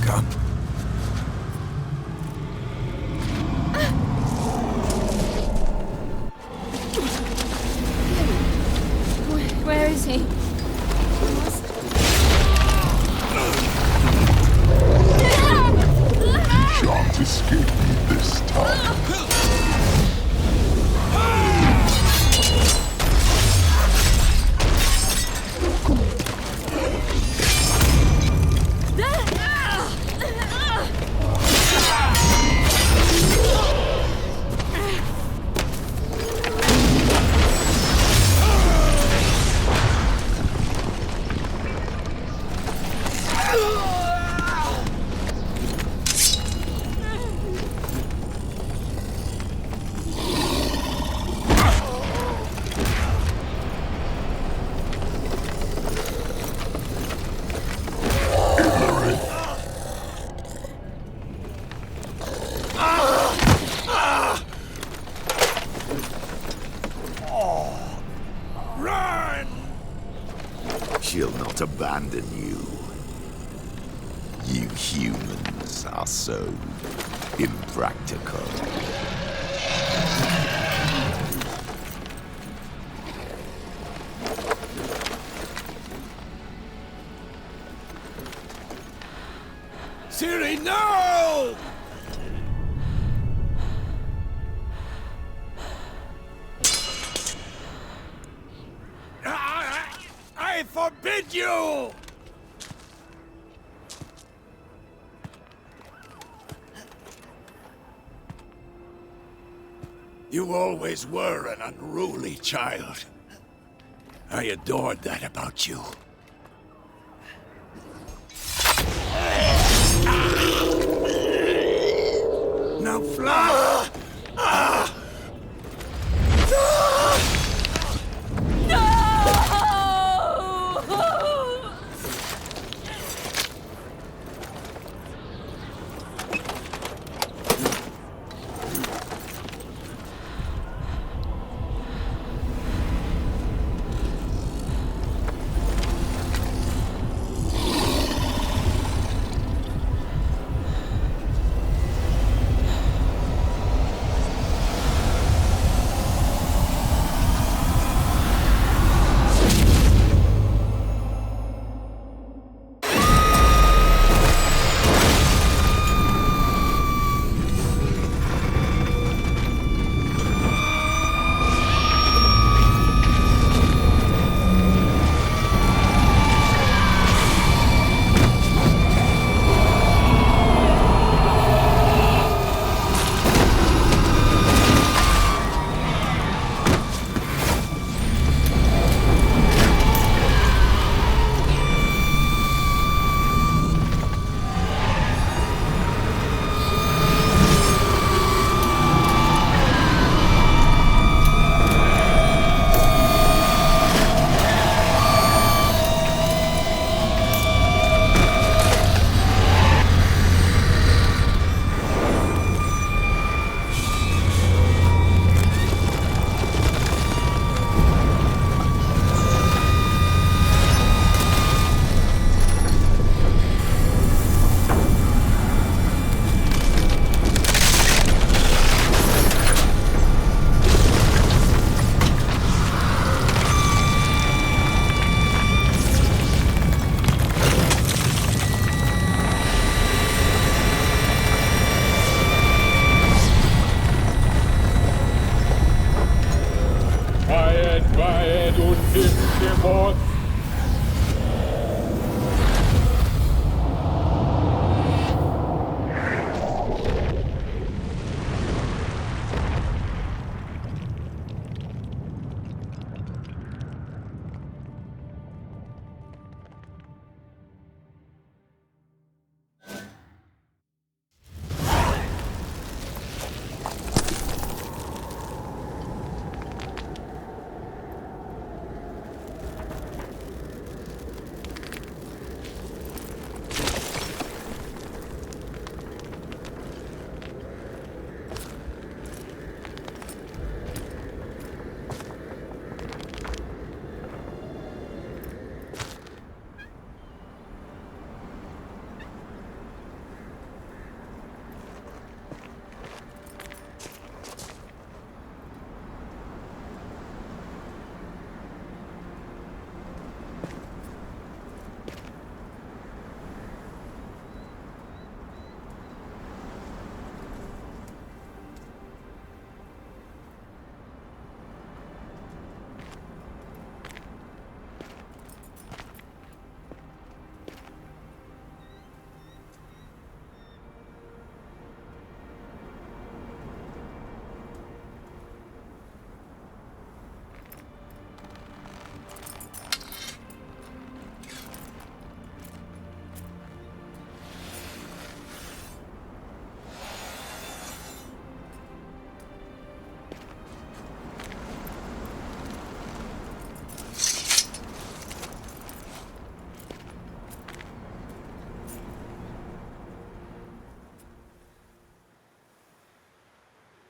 Come. Where is he? Shan't escape me this time. She'll not abandon you. You humans are so impractical. Ciri, no! I forbid you! You always were an unruly child. I adored that about you. Now fly!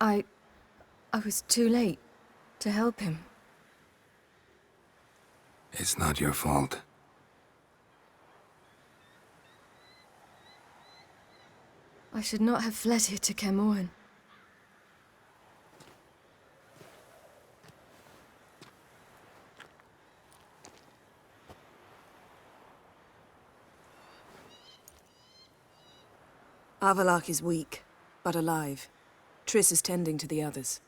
I was too late to help him. It's not your fault. I should not have fled here to Camoran. Avallac'h is weak, but alive. Triss is tending to the others.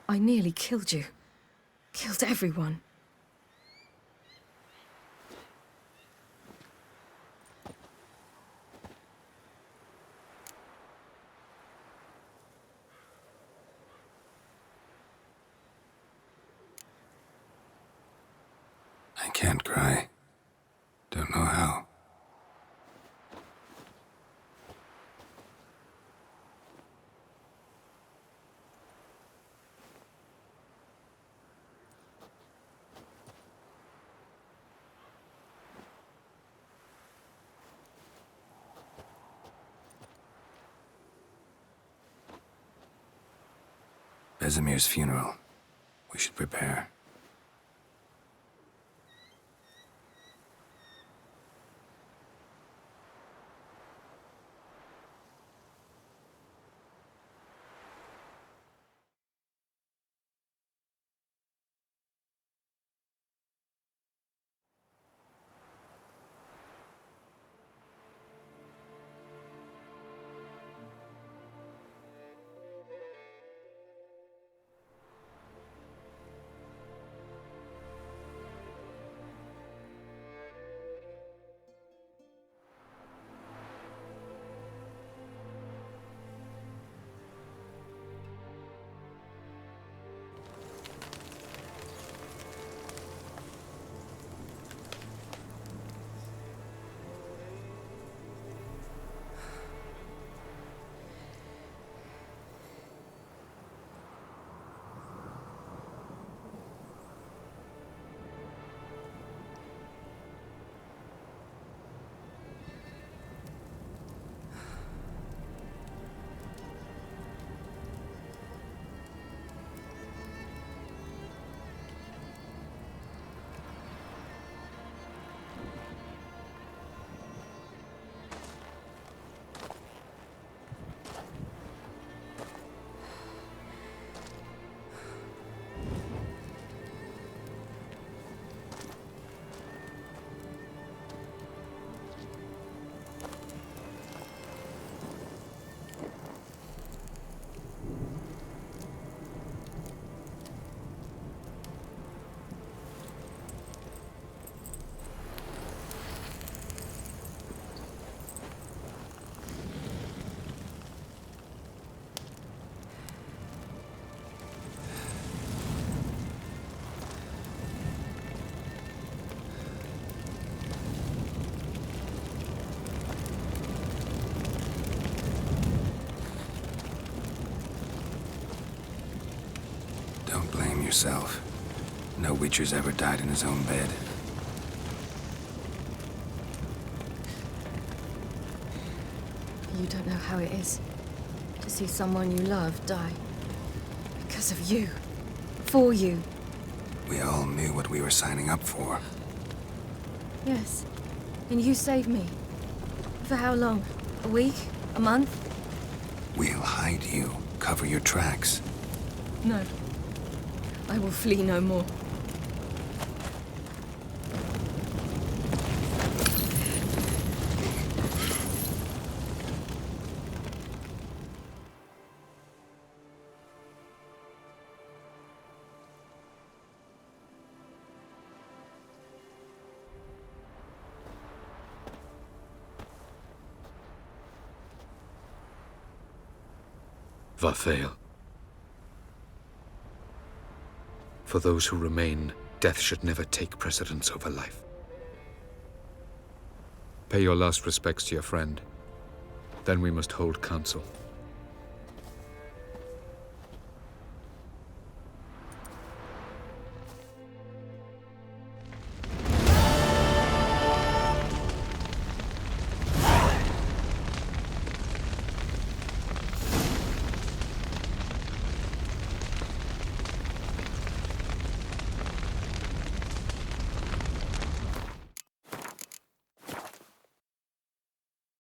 I nearly killed you. Killed everyone. I can't cry. Don't know how. Vesemir's funeral. We should prepare. Don't blame yourself. No Witcher's ever died in his own bed. You don't know how it is to see someone you love die. Because of you. For you. We all knew what we were signing up for. Yes. And you saved me. For how long? A week? A month? We'll hide you. Cover your tracks. No. I will flee no more. Varthael. For those who remain, death should never take precedence over life. Pay your last respects to your friend. Then we must hold council.